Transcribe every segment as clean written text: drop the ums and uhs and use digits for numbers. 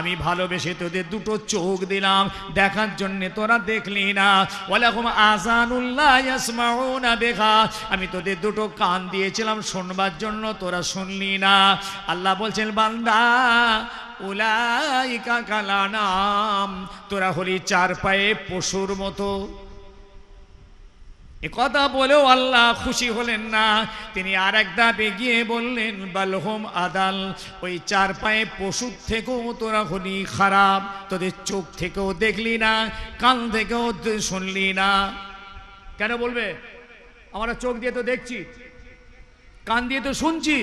আমি ভালোবেসে তোদের দুটো চোখ দিলাম দেখার জন্য, তোরা দেখলি না। ওয়ালাহুম আযানুল্লাহ ইয়াসমাউনা বিহা, আমি তোদের দুটো কান দিয়েছিলাম শুনবার জন্য, তোরা শুনলি না। আল্লাহ বলছেন বান্দা উলাইকা কালানাম, তোরা হলি চার পায়ে পশুর মতো। এ কথা বলেও আল্লাহ খুশি হলেন না, তিনি আর এক ধাপ এগিয়ে বললেন বালহুম আদাল, ওই চার পায়ে পশুর থেকেও তোরা হলি খারাপ। তোদের চোখ থেকেও দেখলি না, কান থেকেও শুনলি না। কেন বলবে? আমরা চোখ দিয়ে তো দেখছি, কান দিয়ে তো শুনছি।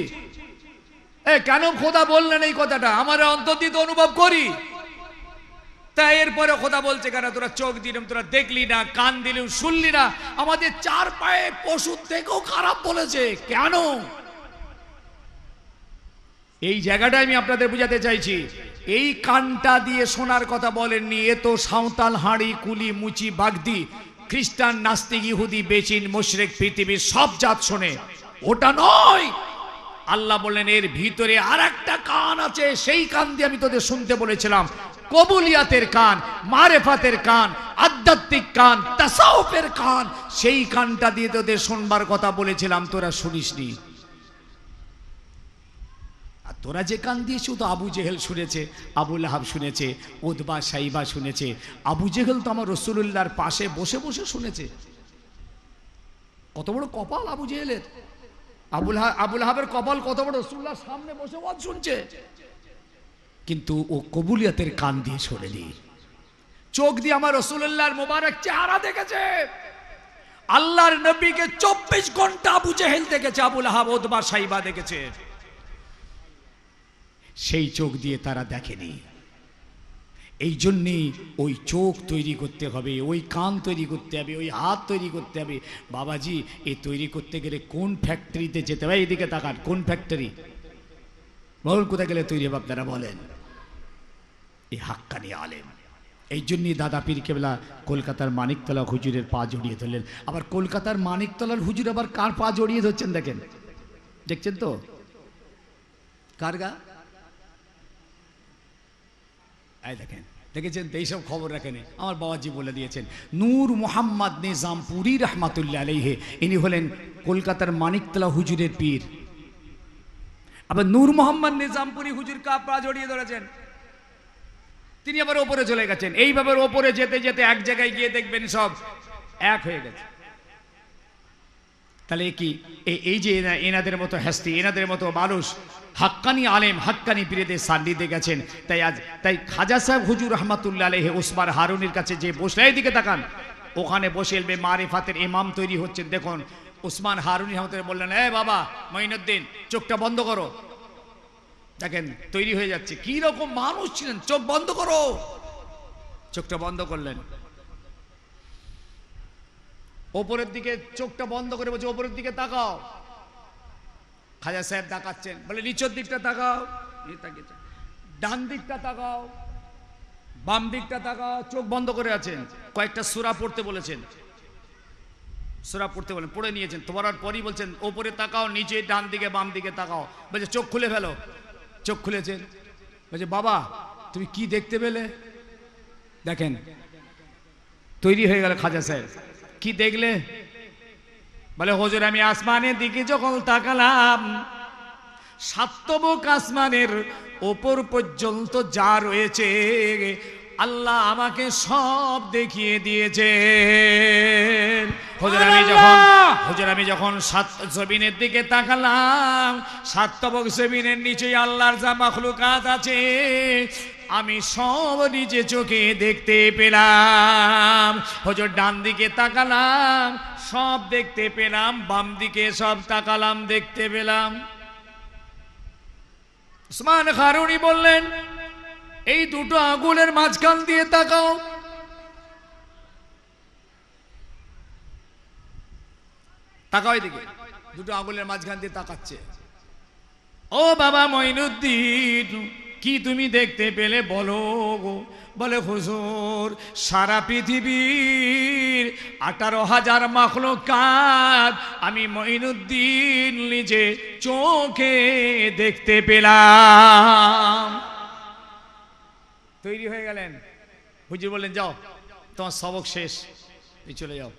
কেন খোদা বললেন এই কথাটা? আমরা অন্তর দিয়ে তো অনুভব করি। তাই এরপরে খোদা বলছে কেন তোরা চোখ দিলাম, তোরা দেখলি না, কান দিলেও শুনলি না। আমাদের চার পায়ে পশুর থেকেও খারাপ বলেছে কেন? এই জায়গাটা আমি আপনাদের বুঝাতে চাইছি। এই কানটা দিয়ে শোনার কথা বলেননি। এ তো সাঁওতাল, হাঁড়ি, কুলি, মুচি, বাগদি, খ্রিস্টান, নাস্তিক, ইহুদি, বেচিন, মুশরিক, পৃথিবীর সব জাত শোনে, ওটা নয়। আল্লাহ বললেন এর ভিতরে আর একটা কান আছে, সেই কান দিয়ে আমি তোদের শুনতে বলেছিলাম। কবুলিয়াতের কান, মারেফাতের কান, আধ্যাত্মিক কান, তাসাউফের কান, সেই কানটা দিয়ে তোদের শুনবার কথা বলেছিলাম, তোরা শুনিসনি। আর তোরা যে কান দিয়েছিস তো আবু জেহেল শুনেছে, আবু লাহাব শুনেছে, উতবা সাইবা শুনেছে। আবু জেহেল তো আমার রাসূলুল্লাহর পাশে বসে বসে শুনেছে। কত বড় কপাল আবু জেহেলের! আবু লাহাবের কপাল কত বড়, রাসূলুল্লাহর সামনে বসে ওয়াজ শুনছে। কিন্তু ও কবুলিয়াতের কান দিয়ে শোনেনি, চোখ দিয়ে আমার রাসূলুল্লাহর মোবারক চেহারা দেখেছে। আল্লাহর নবীকে 24 ঘন্টা আবু জেহেল দেখেছে, আবু লাহাব, উতবা সাইবা দেখেছে। সেই চোখ দিয়ে তারা দেখেনি। এই জন্যেই ওই চোখ তৈরি করতে হবে, ওই কান তৈরি করতে হবে, ওই হাত তৈরি করতে হবে। বাবাজি, এই তৈরি করতে গেলে কোন ফ্যাক্টরিতে যেতে হবে? এইদিকে তাকান, কোন ফ্যাক্টরি বলুন, কোথায় গেলে তৈরি হবে আপনারা বলেন? এই হাক্কানি আলেম। এই জন্যই দাদা পীর কেবলা কলকাতার মানিকতলা হুজুরের পা জড়িয়ে ধরলেন। আবার কলকাতার মানিকতলার হুজুর আবার কার পা জড়িয়ে ধরছেন দেখেন, দেখছেন তো? কার গা? এই দেখেন, দেখেছেন তো? এইসব খবর রাখেন, আমার বাবাজি বলে দিয়েছেন। নূর মোহাম্মদ নিজামপুরি রহমাতুল্লাহ আলাইহি, ইনি হলেন কলকাতার মানিকতলা হুজুরের পীর। আবার নূর মোহাম্মদ নিজামপুরি হুজুর কার পা জড়িয়ে ধরেছেন? তিনি আবার ওপরে চলে গেছেন। এইভাবে ওপরে যেতে যেতে এক জায়গায় গিয়ে দেখবেন সব এক হয়ে গেছে। তাহলে কি এই যে এনাদের মতো হাস্তি, এনাদের মতো মানুষ হাক্কানি আলেম, হাক্কানি পীরদের সান্নিধ্যে গেছেন। তাই খাজা সাহেব হুজুর রহমাতুল্লাহ আলাইহি ওসমান হারুনির কাছে যে বসলে, এইদিকে তাকান, ওখানে বসে এলবে মারিফাতের ইমাম তৈরি হচ্ছেন। দেখুন ওসমান হারুনি রহমাতুল্লাহ বললেন, বাবা মঈনুদ্দিন, চোখটা বন্ধ করো। দেখেন তৈরি হয়ে যাচ্ছে। কি রকম মানুষ ছিলেন! চোখ বন্ধ করো। চোখটা বন্ধ করলেন, ওপরের দিকে চোখটা বন্ধ করে বলছে ওপরের দিকে তাকাও। খাজা সাহেব তাকাচ্ছেন, বলে নিচের দিকটা তাকাও, ডান দিকটা তাকাও, বাম দিকটা তাকাও। চোখ বন্ধ করে আছেন। কয়েকটা সূরা পড়তে বলেছেন, সূরা পড়তে বলেন, পড়ে নিয়েছেন। তোমার পরই বলছেন ওপরে তাকাও, নিচে, ডান দিকে, বাম দিকে তাকাও। বলছে চোখ খুলে ফেলো। চোখ খুলেছেন। বলছে বাবা তুমি কি দেখতে পেলে? দেখেন তৈরি হয়ে গেল খাজা সাহেব। কি দেখলে? বলে হুজুর আমি আসমানের দিকে যখন তাকালাম, সাতবক আসমানের ওপর পর্যন্ত যা রয়েছে আল্লাহ আমাকে সব দেখিয়ে দিয়েছে। হুজুর আমি যখন সাত জমিনের দিকে তাকালাম, সাতবক জমিনের নিচে আল্লাহর যা মাখলুকাত আছে আমি সব নিজে চোখে দেখতে পেলাম। হুজুর ডান দিকে তাকালাম, সব দেখতে পেলাম, বাম দিকে সব তাকালাম, দেখতে পেলাম। ওসমান হারুনি বললেন এই দুটো আঙ্গুলের মাঝখান দিয়ে তাকাও। তাকাও এদিকে, দুটো আঙ্গুলের মাঝখান দিয়ে তাকাচ্ছে। ও বাবা মঈনুদ্দিন, কি তুমি দেখতে পেলে বলো গো। বলে হুজুর সারা পৃথিবীর 18,000 মাখলুকাত আমি মঈনুদ্দিন নিজে চোখে দেখতে পেলাম। তৈরি হয়ে গেলেন। হুজুর বললেন যাও তোমার সবক শেষ, তুমি চলে যাও,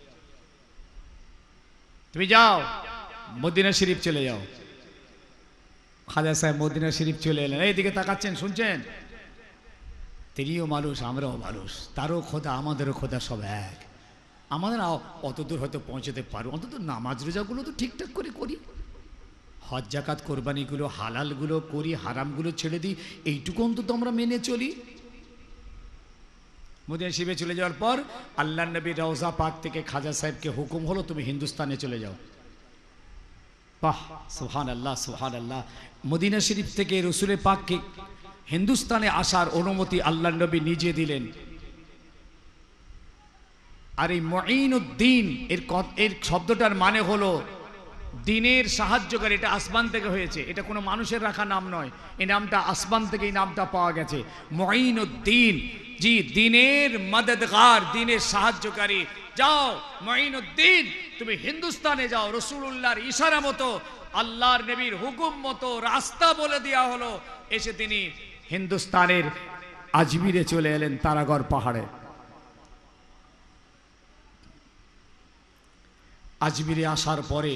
তুমি যাও মদিনা শরীফ চলে যাও। খাজা সাহেব মদিনা শরীফ চলে এলেন। এইদিকে তাকাচ্ছেন, শুনছেন? তিনিও মানুষ, আমরাও মানুষ, তারও খোদা আমাদেরও খোদা সব এক। আমাদের অত দূর হয়তো পৌঁছতে পারবো, অন্তত নামাজ রোজাগুলো তো ঠিকঠাক করে করি, হজ জাকাত কোরবানিগুলো হালালগুলো করি, হারামগুলো ছেড়ে দিই, এইটুকু অন্তত আমরা মেনে চলি। মদিনা শরীফে চলে যাওয়ার পর আল্লাহ নবী রওজা পাক থেকে খাজা সাহেবকে হুকুম হলো তুমি হিন্দুস্তানে চলে যাও। বাহ, সুবহানাল্লাহ সুবহানাল্লাহ। মদিনা শরীফ থেকে রসুল পাককে হিন্দুস্তানে আসার অনুমতি আল্লাহ নবী নিজে দিলেন। আর এই মুঈনুদ্দিন এর শব্দটার মানে হলো দিনের সাহায্যকারী। এটা আসমান থেকে হয়েছে, এটা কোনো মানুষের রাখা নাম নয়, এই নামটা আসমান থেকে এই নামটা পাওয়া গেছে, মুঈনুদ্দিন। জি, দিনের মদদগার, দিনের সাহায্যকারী। যাও মুঈনুদ্দিন, তুমি হিন্দুস্তানে যাও। রাসূলুল্লাহর ইশারা মতো, আল্লাহর নবীর হুকুম মতো রাস্তা বলে দেওয়া হলো। এসে তিনি হিন্দুস্তানের আজমিরে চলে এলেন, তারাগড় পাহাড়ে। আজমিরে আসার পরে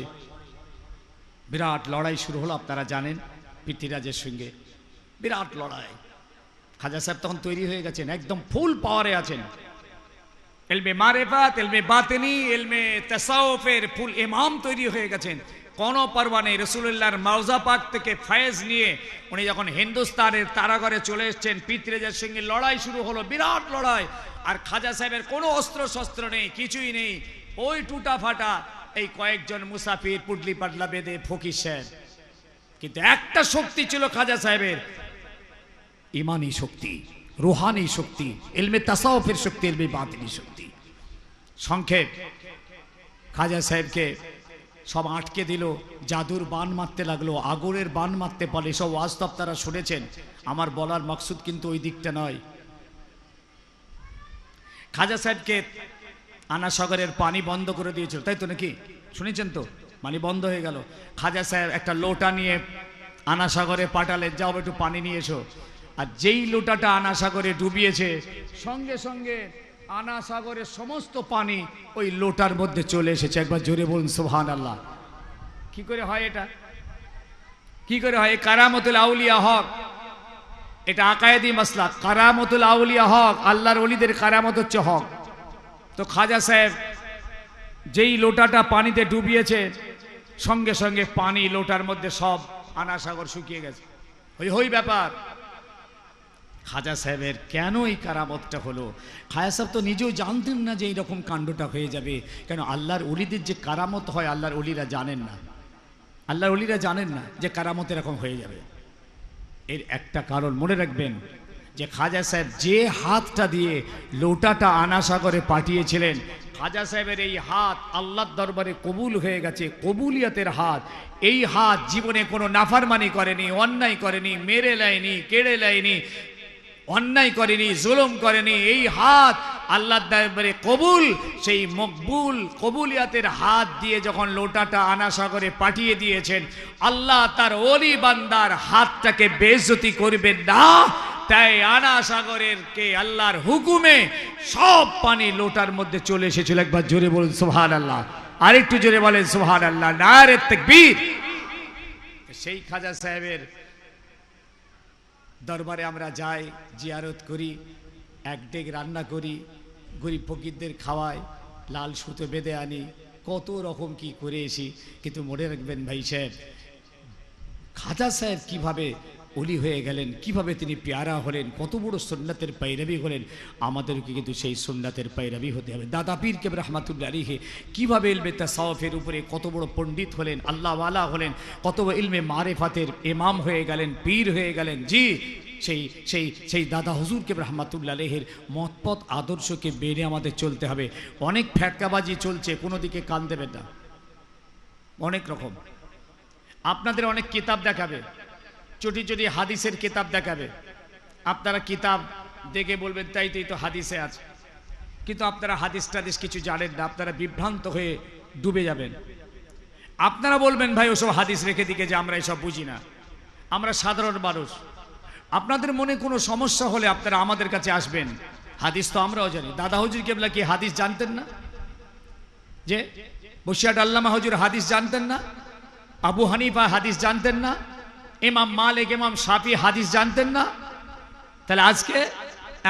বিরাট লড়াই শুরু হলো, আপনারা জানেন, পৃথ্বীরাজের সঙ্গে বিরাট লড়াই। খাজা সাহেব তখন তৈরি হয়ে গেছেন, একদম ফুল পাওয়ারে আছেন। ইলমে মারিফাত, ইলমে বাতিনি, ইলমে তাসাউফের ফুল ইমাম তৈরি হয়ে গেছেন। কোনো পরোয়া নেই। রাসূলুল্লাহর মাওজা পাক থেকে ফয়েজ নিয়ে উনি যখন হিন্দুস্তানের তারাগড়ে চলে এসেছেন, পৃথ্বীরাজের সঙ্গে লড়াই শুরু হলো, বিরাট লড়াই। আর খাজা সাহেবের কোনো অস্ত্র শস্ত্র নেই, কিছুই নেই, ওই টুটা ফাটা এই কয়েকজন মুসাফির পুডলি পাটলা বেঁধে ফকির সাহেব। কিন্তু একটা শক্তি ছিল খাজা সাহেবের, ইমানি শক্তি, রুহানি শক্তি, ইলমে তাসাউফের শক্তি, ইলমে বাতিনি শক্তি। সংক্ষেপ, খাজা সাহেবকে সব আটকে দিল, জাদুর বান মারতে লাগলো, আগুনের বান মারতে পারে। সব ওয়াজ তো আপনারা শুনেছেন, আমার বলার মকসুদ কিন্তু ওই দিকটা নয়। খাজা সাহেবকে আনাসাগরের পানি বন্ধ করে দিয়েছিল, তাই তো নাকি? শুনেছেন তো? পানি বন্ধ হয়ে গেল। খাজা সাহেব একটা লোটা নিয়ে আনাসাগরে পাঠালেন, যাও একটু পানি নিয়ে এসো। আর যেই লোটাটা আনাসাগরে ডুবিয়েছে, সঙ্গে সঙ্গে আনাসাগরের সমস্ত পানি ওই লোটার মধ্যে চলে এসেছে। একবার জোরে বলুন সুবহানাল্লাহ। কি করে হয় এটা? কি করে হয়? কারামতুল আউলিয়া হক, এটা আকায়েদি মাসলা। কারামতুল আউলিয়া হক, আল্লাহর ওলিদের কারামত হচ্ছে হক। তো খাজা সাহেব যেই লোটাটা পানিতে ডুবিয়েছে, সঙ্গে সঙ্গে পানি লোটার মধ্যে সব আনাসাগর শুকিয়ে গেছে। ওই ব্যাপার। খাজা সাহেবের কেন এই কারামতটা হলো? খাজা সাহেব তো নিজেও জানতেন না যে এইরকম কাণ্ডটা হয়ে যাবে। কেন? আল্লাহর ওলিদের যে কারামত হয়, আল্লাহর ওলিরা জানেন না, আল্লাহর ওলিরা জানেন না যে কারামত এরকম হয়ে যাবে। এর একটা কারণ মনে রাখবেন, যে খাজা সাহেব যে হাতটা দিয়ে লোটাটা আনাসাগরে পাঠিয়েছিলেন, খাজা সাহেবের এই হাত আল্লাহর দরবারে কবুল হয়ে গেছে, কবুলিয়াতের হাত। এই হাত জীবনে কোনো নাফরমানি করেনি, অন্যায় করেনি, মেরে লায়নি, কেড়ে লায়নি, অন্যায় করেনি, জুলুম করেনি। এই হাত আল্লাহর দরবারে কবুল। সেই মকবুল কবুলিয়াতের হাত দিয়ে যখন লোটাটা আনাসাগরে পাঠিয়ে দিয়েছেন, আল্লাহ তার ওলি বান্দার হাতটাকে বেইজ্জতি করবেন না। তাই আনাসাগরের কে আল্লাহর হুকুমে সব পানি লোটার মধ্যে চলে এসেছিল। একবার জোরে বলুন সুবহানাল্লাহ। আরেকটু জোরে বলেন সুবহানাল্লাহ। নারে তাকবীর। সেই খাজা সাহেবের দরবারে আমরা যাই, জিয়ারত করি, এক ডেক রান্না করি, গরিব ফকিরদের খাওয়াই, লাল সুতো বেঁধে আনি, কত রকম কি করে এসি। কিন্তু মনে রাখবেন ভাই সাহেব, খাজা সাহেব কিভাবে ওলি হয়ে গেলেন, কিভাবে তিনি পেয়ারা হলেন, কত বড় সুন্নাতের পায়রাবি হলেন। আমাদেরকে কিন্তু সেই সুন্নাতের পায়রাবি হতে হবে। দাদা পীর কেবর রহমাতুল্লাহ আলাইহি কিভাবে ইলমে তাসাউফের উপরে কত বড় পণ্ডিত হলেন, আল্লাহওয়ালা হলেন, কত বড় ইলমে মারিফাতের ইমাম হয়ে গেলেন, পীর হয়ে গেলেন। জি, সেই দাদা হুজুর কেবর রহমাতুল্লাহ আলাইহির মতপথ আদর্শকে বেড়ে আমাদের চলতে হবে। অনেক ফ্যাক্কাবাজি চলছে, কোনো দিকে কান দেবেন না। অনেক রকম আপনাদের অনেক কিতাব দেখাবে, চটি চটি হাদিসের কিতাব দেখাবে, আপনারা কিতাব দেখে বলবেন তাই তো হাদিসে আছে, কিন্তু আপনারা হাদিস টাদিস কিছু জানেন না, আপনারা বিভ্রান্ত হয়ে ডুবে যাবেন। আপনারা বলবেন ভাই ওসব হাদিস রেখে দিকে যে আমরা এসব বুঝি না, আমরা সাধারণ মানুষ। আপনাদের মনে কোনো সমস্যা হলে আপনারা আমাদের কাছে আসবেন, হাদিস তো আমরাও জানি। দাদা হুজুর কেবলা কি হাদিস জানতেন না? যে বসিয়াট আল্লামা হুজুর হাদিস জানতেন না? আবু হানিফা হাদিস জানতেন না? ইমাম মালিক, ইমাম শাফি হাদিস জানতেন না? তাহলে আজকে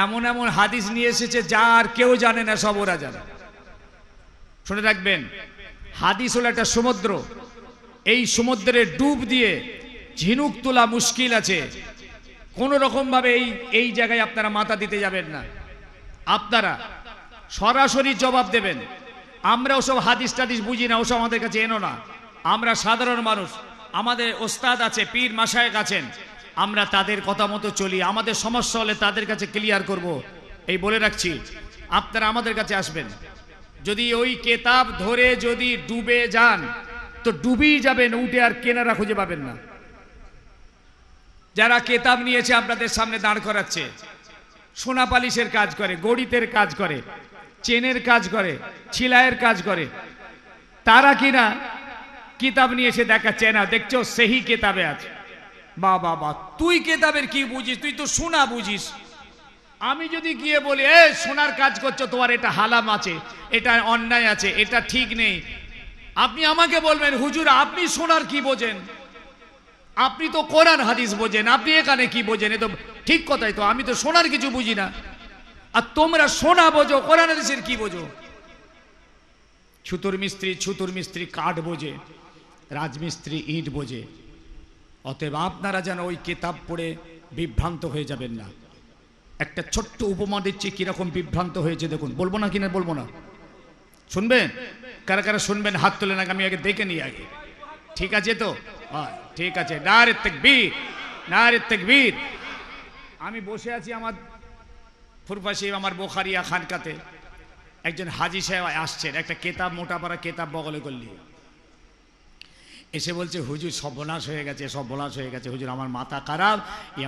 এমন এমন হাদিস নিয়ে এসেছে যা আর কেউ জানে না, সব ওরা জানে। শুনে রাখবেন, হাদিস হলো একটা সমুদ্র, এই সমুদ্রে ডুব দিয়ে ঝিনুক তোলা মুশকিল আছে। কোন রকম ভাবে এই জায়গায় আপনারা মাথা দিতে যাবেন না, আপনারা সরাসরি জবাব দেবেন। আমরা ওসব হাদিস টাদিস বুঝি না, ওসব আমাদের কাছে এনো না। আমরা সাধারণ মানুষ, আমাদের ওস্তাদ আছে, পীর মাশায়েখ আছেন, আমরা তাদের কথা মতো চলি। আমাদের সমস্যা হলে তাদের কাছে ক্লিয়ার করব, এই বলে রাখছি। আপনারা আমাদের কাছে আসবেন, যদি ওই কেতাব ধরে যদি ডুবে যান তো ডুবেই যাবেন, উঠে আর কেনারা খুঁজে পাবেন না। যারা কেতাব নিয়েছে আপনাদের সামনে দাঁড় করাচ্ছে, সোনা পালিশের কাজ করে, গড়িতের কাজ করে, চেনের কাজ করে, ছিলাইয়ের কাজ করে, তারা কিনা কিতাব নিয়ে এসে দেখাচ্ছে না, দেখছো সেই কেতাবে আছে। বাবা বা, তুই কেতাবের কি বুঝিস? তুই তো সোনা বুঝিস। আমি যদি গিয়ে বলি এ সোনার কাজ করছো, তোমার এটা হালাম আছে, এটা অন্যায় আছে, এটা ঠিক নেই, আপনি আমাকে বলবেন হুজুর আপনি সোনার কি বোঝেন? আপনি তো কোরআন হাদিস বোঝেন, আপনি এখানে কি বোঝেন? এ তো ঠিক কথাই তো, আমি তো সোনার কিছু বুঝি না, আর তোমরা সোনা বোঝো, কোরআন হাদিসের কি বোঝো? ছুতুর মিস্ত্রি কাঠ বোঝে, রাজমিস্ত্রি ইট বোঝে। অতএব আপনারা যেন ওই কিতাব পড়ে বিভ্রান্ত হয়ে যাবেন না। একটা ছোট্ট উপমা দিচ্ছি কিরকম বিভ্রান্ত হয়েছে দেখুন। বলবো না কিনা? বলবো না, শুনবেন? কারা কারা শুনবেন হাত তোলেন, আমি আগে দেখে নিই আগে। ঠিক আছে তো? ঠিক আছে। নারে তাকবীর, নারে তাকবীর। আমি বসে আছি আমার ফুরফাশি আমার বোখারিয়া খানকাতে, একজন হাজি সাহেব আসছেন, একটা কেতাব, মোটা পারা কেতাব বগলে করলি, এসে বলছে হুজুর সর্বনাশ হয়ে গেছে, সর্বনাশ হয়ে গেছে হুজুর, আমার মাথা খারাপ,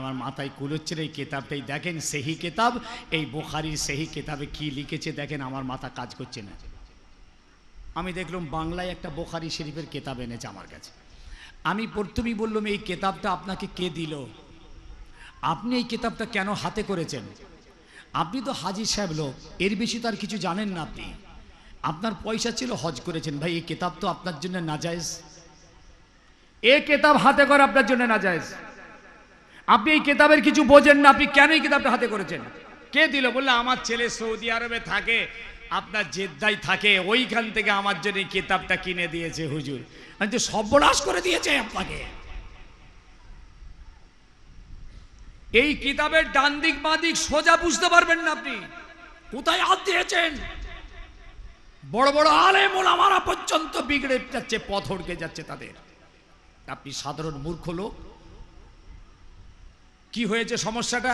আমার মাথায় কুলোচ্ছে। এই কেতাবটাই দেখেন, সেহি কেতাব, এই বোখারির সেহি কেতাবে কি লিখেছে দেখেন, আমার মাথা কাজ করছে না। আমি দেখলাম বাংলায় একটা বোখারি শরীফের কেতাব এনেছে আমার কাছে। আমি প্রথমেই বললাম এই কেতাবটা আপনাকে কে দিল? আপনি এই কেতাবটা কেন হাতে করেছেন? আপনি তো হাজি সাহেব লোক, এর বেশি তো আর কিছু জানেন না। আপনি, আপনার পয়সা ছিল, হজ করেছেন, ভাই এই কেতাব তো আপনার জন্য নাজায়েজ। এই কেতাব হাতে করা আপনার জন্য নাজায়েজ। আপনি এই কেতাবের কিছু বোঝেন না, আপনি কেন এই কেতাবটা হাতে করেছেন? কে দিল? বললে আমার ছেলে সৌদি আরবে থাকে, আপনার জেদ্দায় থাকে, ওইখান থেকে আমার জন্য এই কেতাবটা কিনে দিয়েছে হুজুর। আমি তো সর্বনাশ করে দিয়েছে আপনাকে। এই কিতাবের ডান দিক বাঁ দিক সোজা বুঝতে পারবেন না আপনি, কোথায় হাত দিয়েছেন। বড় বড় আলেম ওলামারা পর্যন্ত বিগড়ে যাচ্ছে, পথ হড়কে যাচ্ছে তাদের। আপনি সাধারণ মূর্খ লোক। কি হয়েছে সমস্যাটা?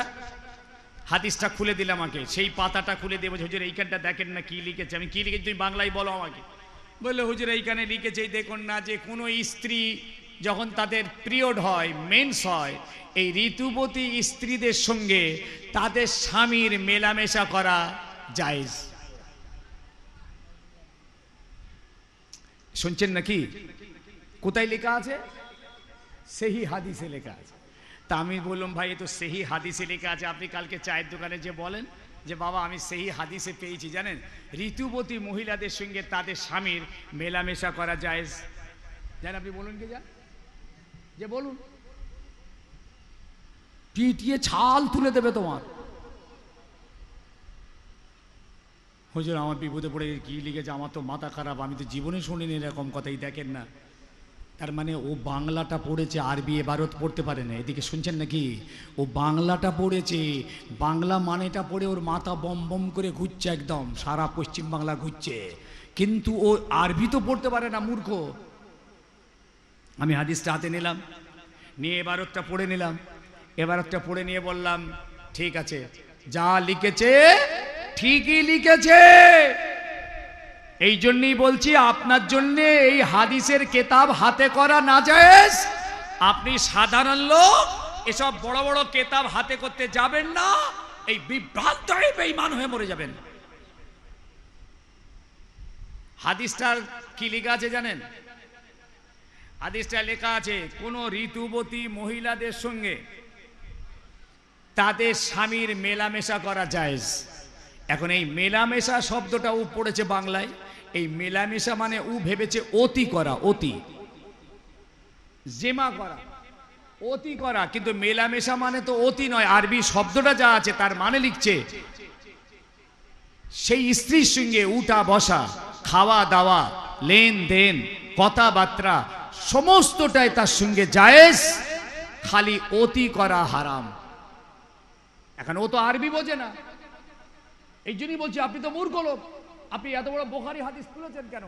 হাদিসটা খুলে দিলাম আমাকে, সেই পাতাটা খুলে দিয়ে বলছে হুজুর এইখানটা দেখেন না কি লিখেছে। আমি কি লিখেছি তুমি বাংলায় বলো আমাকে। বললো হুজুর এইখানে লিখেছে দেখুন না, যে কোনো স্ত্রী যখন তাদের পিরিয়ড হয়, মেন্স হয়, এই ঋতুবতী স্ত্রীদের সঙ্গে তাদের স্বামীর মেলামেশা করা জায়েজ। শুনছেন নাকি? কোথায় লেখা আছে? সেহি হাদিসে লেখা আছে। তা আমি বললাম ভাই এ তো সেহি হাদিসে লেখা আছে, আপনি কালকে চায়ের দোকানে যে বলেন যে বাবা আমি সেহি হাদিসে পেয়েছি, জানেন ঋতুবতী মহিলাদের সঙ্গে তাদের স্বামীর মেলামেশা করা জায়েজ। জানেন আপনি বলুন কি? যান যে বলুন, পিটিয়ে ছাল তুলে দেবে তোমার। হুজুর আমার বিপদে পড়ে কি লিখেছে, আমার তো মাথা খারাপ, আমি তো জীবনে শুনিনি এরকম কথাই। দেখেন না, তার মানে ও বাংলাটা পড়েছে, আরবি এবারত পড়তে পারে না। এদিকে শুনছেন নাকি? ও বাংলাটা পড়েছে, বাংলা মানেটা পড়ে ওর মাথা বম বম করে ঘুরছে, একদম সারা পশ্চিম বাংলা ঘুরছে, কিন্তু ও আরবি তো পড়তে পারে না, মূর্খ। আমি হাদিসটা হাতে নিলাম, নিয়ে এবারতটা পড়ে নিলাম। এবারতটা পড়ে নিয়ে বললাম ঠিক আছে, যা লিখেছে ঠিকই লিখেছে। এই জন্যই বলছি আপনার জন্য এই হাদিসের কেতাব হাতে করা নাজায়েজ। আপনি সাধারণ লোক, এসব বড় বড় কেতাব হাতে করতে যাবেন না, এই বিভ্রান্ত হয়ে বেঈমান হয়ে মরে যাবেন। হাদিসটার কি লেখা আছে জানেন? হাদিসটা লেখা আছে কোন ঋতুবতী মহিলাদের সঙ্গে তাদের স্বামীর মেলামেশা করা জায়েজ। এখন এই মেলামেশা শব্দটা ও পড়েছে বাংলায়, এই মেলামেশা মানে ও ভেবেছে অতি করা, অতি জেমা করা, অতি করা, কিন্তু মেলামেশা মানে তো অতি নয়। আরবি শব্দটা যা আছে তার মানে লিখছে সেই স্ত্রীর সঙ্গে উঠা বসা, খাওয়া দাওয়া, লেনদেন, কথাবার্তা সমস্তটাই তার সঙ্গে জায়েজ, খালি অতি করা হারাম। এখন ও তো আরবি বোঝে না, এই জন্যই বলছি আপনি তো মূর্খ লোক, আপনি এত বড় বুখারী হাদিস তুলেছেন কেন?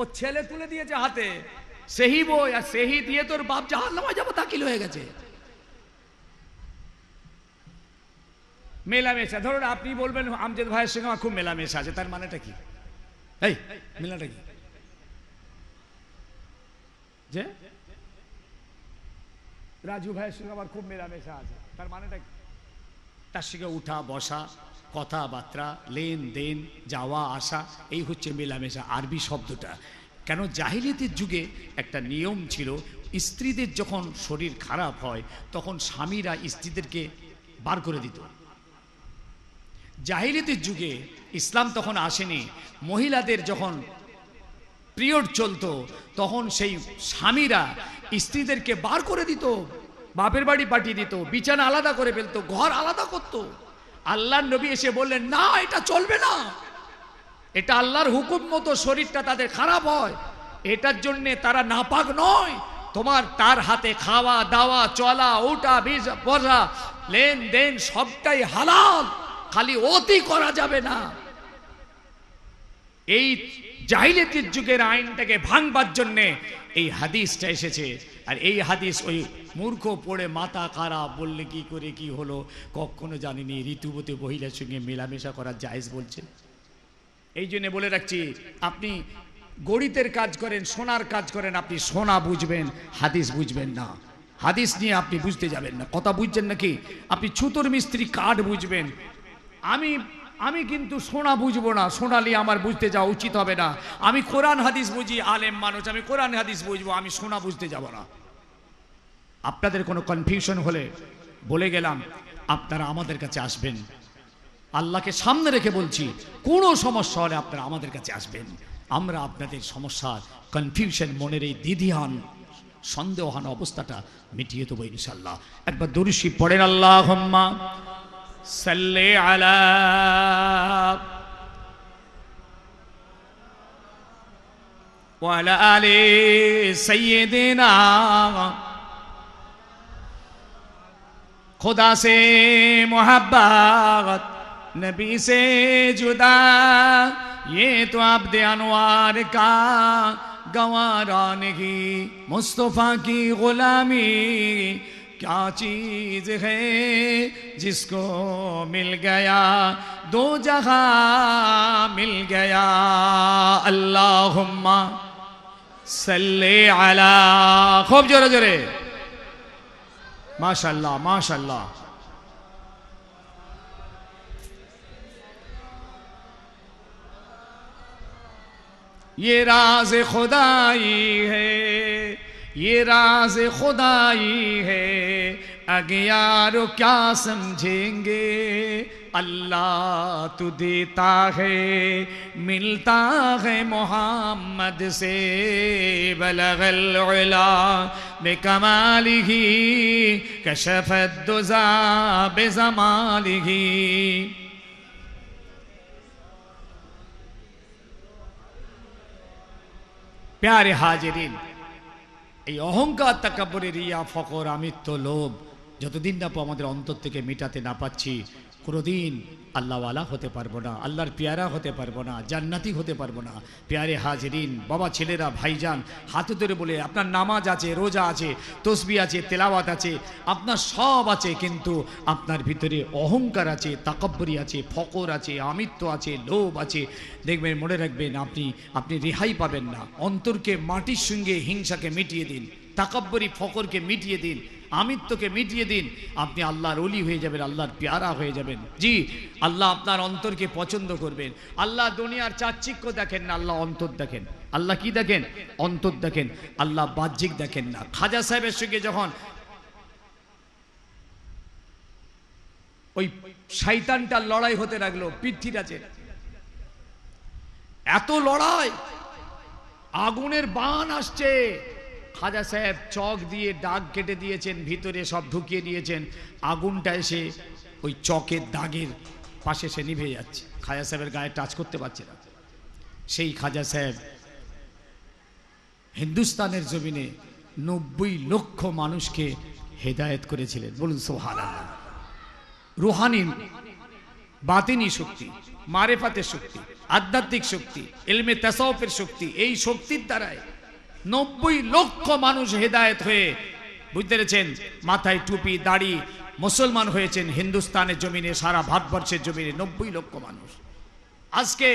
ও ছেলে তুলে দিয়েছে হাতে সেহি বই, আর সেহি দিয়ে তোর বাপ জাহান্নামে যাবো দাখিল হয়ে গেছে। মেলামেশা, ধরুন আপনি বলবেন আমজদ ভাইয়ের সঙ্গে আমার খুব মেলামেশা আছে, তার মানেটা কি? এই মেলাটা কি? যে রাজু ভাইয়ের সঙ্গে আমার খুব মেলামেশা আছে, তার মানেটা কি? তার সঙ্গে উঠা বসা, কথাবার্তা, লেনদেন, যাওয়া আসা, এই হচ্ছে মেলামেশা আরবি শব্দটা। কেন জাহিলিয়াতের যুগে একটা নিয়ম ছিল, স্ত্রীদের যখন শরীর খারাপ হয় তখন স্বামীরা স্ত্রীদেরকে বার করে দিত। জাহিলিয়াতের যুগে, ইসলাম তখন আসেনি, মহিলাদের যখন পিরিয়ড চলতো তখন সেই স্বামীরা স্ত্রীদেরকে বার করে দিত, বাপের বাড়ি পাঠিয়ে দিত, বিছানা আলাদা করে ফেলতো, ঘর আলাদা করতো। আল্লাহর নবী এসে বললেন না, এটা চলবে না, এটা আল্লাহর হুকুম মতো শরীরটা তাদের খারাপ হয়, এটার জন্য তারা নাপাক নয়। তোমার তার হাতে খাওয়া দাওয়া, চলা ওঠা বসা, লেনদেন সবটাই হালাল, খালি অতি করা যাবে না। এই জাহিলিয়াতের যুগের আইনটাকে ভাঙবার জন্য এই হাদিসটা এসেছে। আর এই হাদিস ওই মূর্খ পড়ে মাথা খারাপ, বললে কি করে কি হলো, কখনো জানিনি ঋতুবতী মহিলার সঙ্গে মেলামেশা করা জায়েজ বলছে। এই জন্য বলে রাখছি, আপনি গণিতের কাজ করেন, সোনার কাজ করেন, আপনি সোনা বুঝবেন, হাদিস বুঝবেন না। হাদিস নিয়ে আপনি বুঝতে যাবেন না। কথা বুঝছেন নাকি? আপনি ছুতোর মিস্ত্রি কাঠ বুঝবেন, আমি কিন্তু সোনা বুঝবো না, সোনা নিয়ে আমার বুঝতে যাওয়া উচিত হবে না। আমি কোরআন হাদিস বুঝি, আলেম মানুষ, আমি কোরআন হাদিস বুঝবো, আমি সোনা বুঝতে যাব না। আপনাদের কোনো কনফিউশন হলে বলে গেলাম, আপনারা আমাদের কাছে আসবেন, আল্লাহকে সামনে রেখে বলছি, কোনো সমস্যা হলে আপনারা আমাদের কাছে আসবেন, আমরা আপনাদের সমস্যার কনফিউশন, মনের এই দ্বিধান সন্দেহান অবস্থাটা মিটিয়ে দেবো ইনশাল্লাহ। একবার দরুদ শরীফ পড়েন, আল্লাহুম্মা সাল্লি আলা ওয়া আলা আলি সাইয়্যিদিনা। खुदा से मोहब्बत, नबी से जुदा, ये तो अब्द अनवार का गवारा नहीं। मुस्तफ़ा की गुलामी क्या चीज़ है, जिसको मिल गया दो जहां मिल गया। अल्लाहुम्मा सल्ली अला, खूब जोरे जोरे, माशाल्लाह माशाल्लाह। ये राज खुदाई है, ये राज खुदाई है, अगियारो क्या समझेंगे। अल्लाह तू देता है, मिलता है मोहम्मद से, बलगल उला बिकमालिही, कशफत दुजा बिजमालिही। प्यारे हाजिरीन, এই অহংকার, তাকাব্বুরি, রিয়া, ফকর, আমিত্ব, লোভ যতদিন না আমাদের অন্তর থেকে মেটাতে না পাচ্ছি, কোনোদিন আল্লাহওয়ালা হতে পারবো না, আল্লাহর পেয়ারা হতে পারবো না, জান্নাতি হতে পারবো না। প্যারে হাজিরিন, বাবা, ছেলেরা, ভাইজান, হাতে ধরে বলে, আপনার নামাজ আছে, রোজা আছে, তসবিহ আছে, তেলাওয়াত আছে, আপনার সব আছে, কিন্তু আপনার ভিতরে অহংকার আছে, তাকাব্বুরি আছে, ফকর আছে, আমিত্ব আছে, লোভ আছে। দেখবেন, মনে রাখবেন, আপনি রেহাই পাবেন না। অন্তরকে মাটির সঙ্গে হিংসাকে মিটিয়ে দিন, তাকাব্বুরি ফকরকে মিটিয়ে দিন। আমিত্বকে মিটিয়ে দিন, আপনি আল্লাহর ওলি হয়ে যাবেন, আল্লাহর পেয়ারা হয়ে যাবেন। জি, আল্লাহ আপনার অন্তরকে পছন্দ করবেন। আল্লাহ দুনিয়ার চাকচিক্য দেখেন না, আল্লাহ অন্তর দেখেন। আল্লাহ কি দেখেন? অন্তর দেখেন, আল্লাহ বাহ্যিক দেখেন না। খাজা সাহেবের সঙ্গে যখন ওই শয়তানটার লড়াই হতে লাগলো পৃথ্বীরাজের, এত লড়াই, আগুনের বাণ আসছে, খাজা সাহেব চক দিয়ে দাগ কেটে দিয়েছেন, ভিতরে সব ঢুকিয়ে দিয়েছেন, আগুনটা এসে ওই চকের দাগের পাশে সে নিভে যাচ্ছে, খাজা সাহেবের গায়ে টাচ করতে পারছে না। সেই খাজা সাহেব হিন্দুস্তানের জমিনে 90 লক্ষ মানুষকে হেদায়েত করেছিলেন। বলুন সুবহানাল্লাহ। রুহানি বাতিনি শক্তি, মারেফাতের শক্তি, আধ্যাত্মিক শক্তি, ইলমে তাসাউফের শক্তি, এই শক্তির দ্বারাই 90 লক্ষ মানুষ হেদায়েত হয়ে, বুঝতে পেরেছেন, মাথায় টুপি দাড়ি মুসলমান হয়েছেন হিন্দুস্তানের জমিনে, সারা ভারতবর্ষের জমিনে 90 লক্ষ মানুষ। আজকে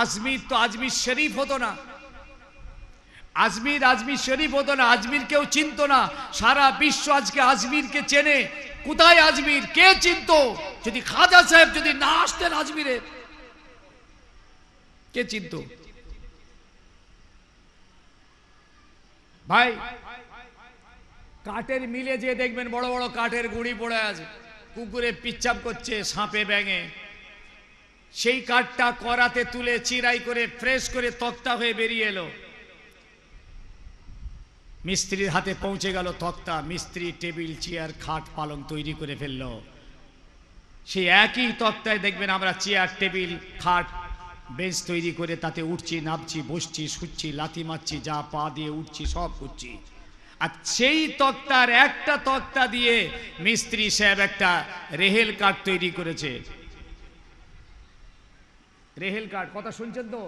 আজমির তো আজমির শরীফ হতো না, আজমির শরীফ হতো না, আজমির কেউ চিনত না। সারা বিশ্ব আজকে আজমিরকে চেনে। কোথায় আজমির? কে চিনত? যদি খাজা সাহেব যদি না আসতেন আজমিরে, কে চিনত? ভাই, কাঠের মিলে যে দেখবেন বড় বড় কাঠের গুঁড়ি পড়ে আছে, কুকুরে পিচ্ছাপ করছে, সাপে ব্যাঙে, সেই কাঠটা করাতে তুলে চিরাই করে ফ্রেশ করে তক্তা হয়ে বেরিয়ে এলো, মিস্ত্রির হাতে পৌঁছে গেল তক্তা, মিস্ত্রি টেবিল চেয়ার খাট পালং তৈরি করে ফেললো। সেই একই তক্তায় দেখবেন আমরা চেয়ার টেবিল খাট বেঞ্চ তৈরি করে তাতে উঠছি, নামছি, বসছি, শুচ্ছি, লাথি মারছি, যা পা দিয়ে উঠছি সব করছি। আর সেই তক্তার একটা তক্তা দিয়ে মিস্ত্রি সাহেব একটা রেহেল কাঠ তৈরি করেছে। রেহেল কাঠ কথা শুনছেন তো?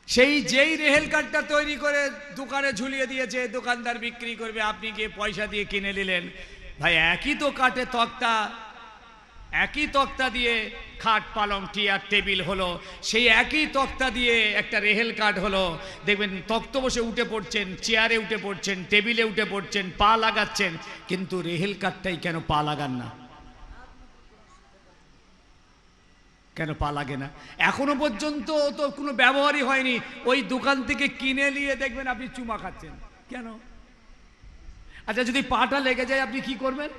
সেই যেই রেহেল কাঠটা তৈরি করে দোকানে ঝুলিয়ে দিয়েছে, দোকানদার বিক্রি করবে, আপনি গিয়ে পয়সা দিয়ে কিনে নিলেন। ভাই, একই তো কাঠে তক্তা, একই তক্তা দিয়ে খাট পালং চেয়ার টেবিল হলো, সেই একই তক্তা দিয়ে একটা রেহেল কাঠ হলো। দেখবেন তক্ত বসে উঠে পড়ছেন, চেয়ারে উঠে পড়ছেন, টেবিলে উঠে পড়ছেন, পা লাগাচ্ছেন, কিন্তু রেহেল কাঠটাই কেন পা লাগান না? কেন পা লাগে না? এখনো পর্যন্ত তো কোনো ব্যবহারই হয়নি। ওই দোকান থেকে কিনে নিয়ে দেখবেন আপনি চুমা খাচ্ছেন, কেন? আচ্ছা, যদি পাটা লেগে যায় আপনি কি করবেন?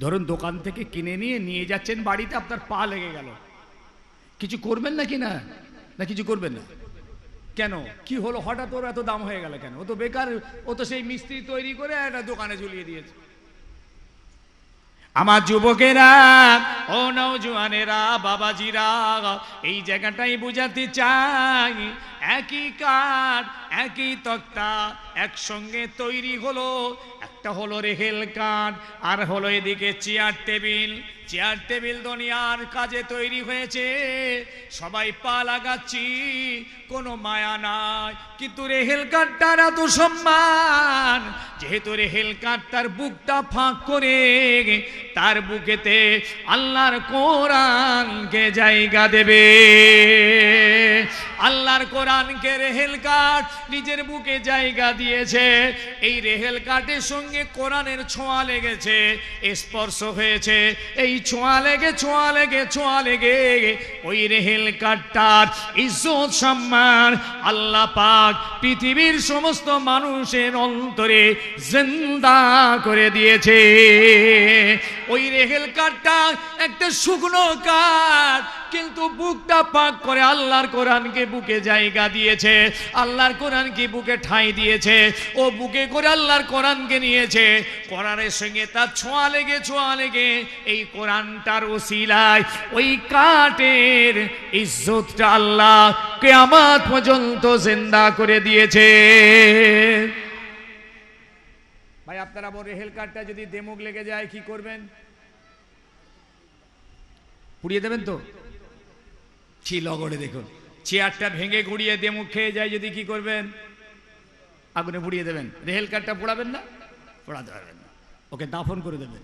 ধরুন দোকান থেকে কিনে নিয়ে যাচ্ছেন বাড়িতে, আপনার পা লেগে গেল, কিছু করবেন নাকি না? না কিছু করবেন না, কেন? কি হলো হঠাৎ ওর এত দাম হয়ে গেল কেন? ও তো বেকার, ও তো সেই মিস্ত্রি তৈরি করে একটা দোকানে ঝুলিয়ে দিয়েছে। আমার যুবকেরা, ও নওজোয়ানেরা, বাবাজিরা, এই জায়গাটাই বুঝাতে চাই, একই কাঠ একই তক্তা একসঙ্গে তৈরি হলো। একটা হলো রেহেল কাঠ, আর হলো এদিকে চেয়ার টেবিল। চেয়ার টেবিল দুনিয়ার কাজে তৈরি হয়েছে, সবাই পা লাগাচ্ছি, কোনো মায়া নাই। কিন্তু রেহেল কাঠটার এত সম্মান, যেহেতু রেহেল কাঠটার বুকটা ফাঁক করে তার বুকেতে আল্লাহর কোরআনকে জায়গা দেবে। আল্লাহর কোরআনকে রেহেল কাঠ নিজের বুকে জায়গা দিয়েছে। এই রেহেল কাঠের সঙ্গে কোরআনের ছোঁয়া লেগেছে, স্পর্শ হয়েছে। এই ছোঁয়া লেগে ওই রেহেল কাঠটার ইজ্জত সম্মান আল্লাহ পাক পৃথিবীর সমস্ত মানুষের অন্তরে জিন্দা করে দিয়েছে। ওই রেহেল কাঠটা একটা শুকনো কাঠ, কিন্তু বুকটা পাক করে আল্লাহর কোরআনকে বুকে জায়গা দিয়েছে, আল্লাহর কোরআনকে বুকে ঠাঁই দিয়েছে। ও বুকে করে আল্লাহর কোরআনকে নিয়েছে, কোরআনের সঙ্গে তার ছোঁয়া লেগে এই কোরআনটার ওসিলায় ওই কাঠের ইজ্জতটা আল্লাহ কিয়ামত পর্যন্ত জিন্দা করে দিয়েছে। ভাই, আপনারা বড় রেহেল কাঠটা যদি দেমুক লেগে যায় কি করবেন? পুড়িয়ে দেবেন তো? লগড়ে দেখুন, চেয়ারটা ভেঙে গুড়িয়ে দেমুখ খেয়ে যায় যদি কি করবেন? আগুনে পুড়িয়ে দেবেন। রেহেল কাঠটা পোড়াবেন না? পোড়াতে পারবেন না, ওকে দাফন করে দেবেন।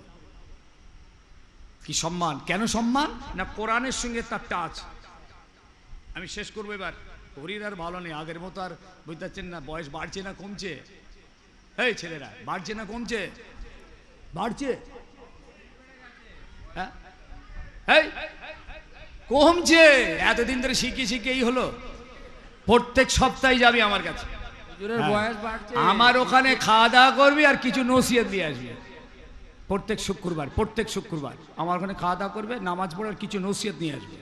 কি সম্মান! কেন সম্মান? না কোরআনের সঙ্গে তার টাচ। আমি শেষ করবো এবার। শরীর আর ভালো নেই, আগের মতো আর বুঝতে পারছেন না, বয়স বাড়ছে না কমছে? এই ছেলেরা, বাড়ছে না কমছে? বাড়ছে, হ্যাঁ এই কমছে। এতদিন ধরে শিখে শিখে এই হলো। প্রত্যেক সপ্তাহে যাবি আমার কাছে, বয়স বাড়ছে, আমার ওখানে খাওয়া দাওয়া করবি আর কিছু নসিহত দিয়ে আসবি। প্রত্যেক শুক্রবার আমার ওখানে খাওয়া দাওয়া করবে, নামাজ পড়ে আর কিছু নসিহত নিয়ে আসবে।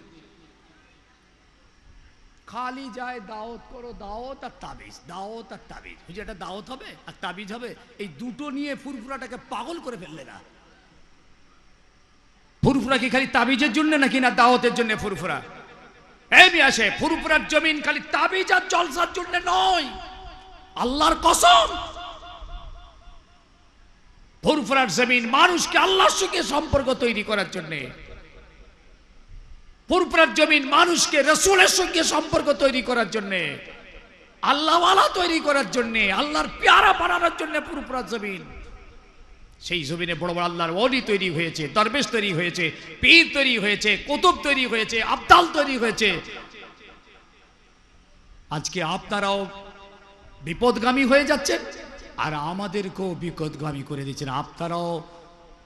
খালি যায় দাওয়াত করো, দাওয়াত আর তাবিজ, দাওয়াত আর তাবিজ। বুঝি এটা দাওয়াত হবে আর তাবিজ হবে, এই দুটো নিয়ে ফুরফুরাটাকে পাগল করে ফেললে না। ফুরফুরা কি খালি তাবিজের জন্য নাকি না দাওয়াতের জন্য ফুরফুরা? এই নিয়ে আসে ফুরফুরার জমিন খালি তাবিজ আর জলসার জন্য নয়, আল্লাহর কসম। ফুরফুরার জমিন মানুষকে আল্লাহর সঙ্গে সম্পর্ক তৈরি করার জন্য, ফুরফুরার জমিন মানুষকে রাসূলের সঙ্গে সম্পর্ক তৈরি করার জন্য, আল্লাহওয়ালা তৈরি করার জন্য, আল্লাহর পেয়ারা বানানোর জন্য ফুরফুরার জমিন। সেই জমিনে বড় বড় আল্লাহর ওলি তৈরি হয়েছে, দরবেশ তৈরি হয়েছে, পীর তৈরি হয়েছে, কুতুব তৈরি হয়েছে, আবদাল তৈরি হয়েছে। আজকে আপনারাও বিপদগামী হয়ে যাচ্ছেন আর আমাদেরকেও বিপদগামী করে দিচ্ছেন। আপনারাও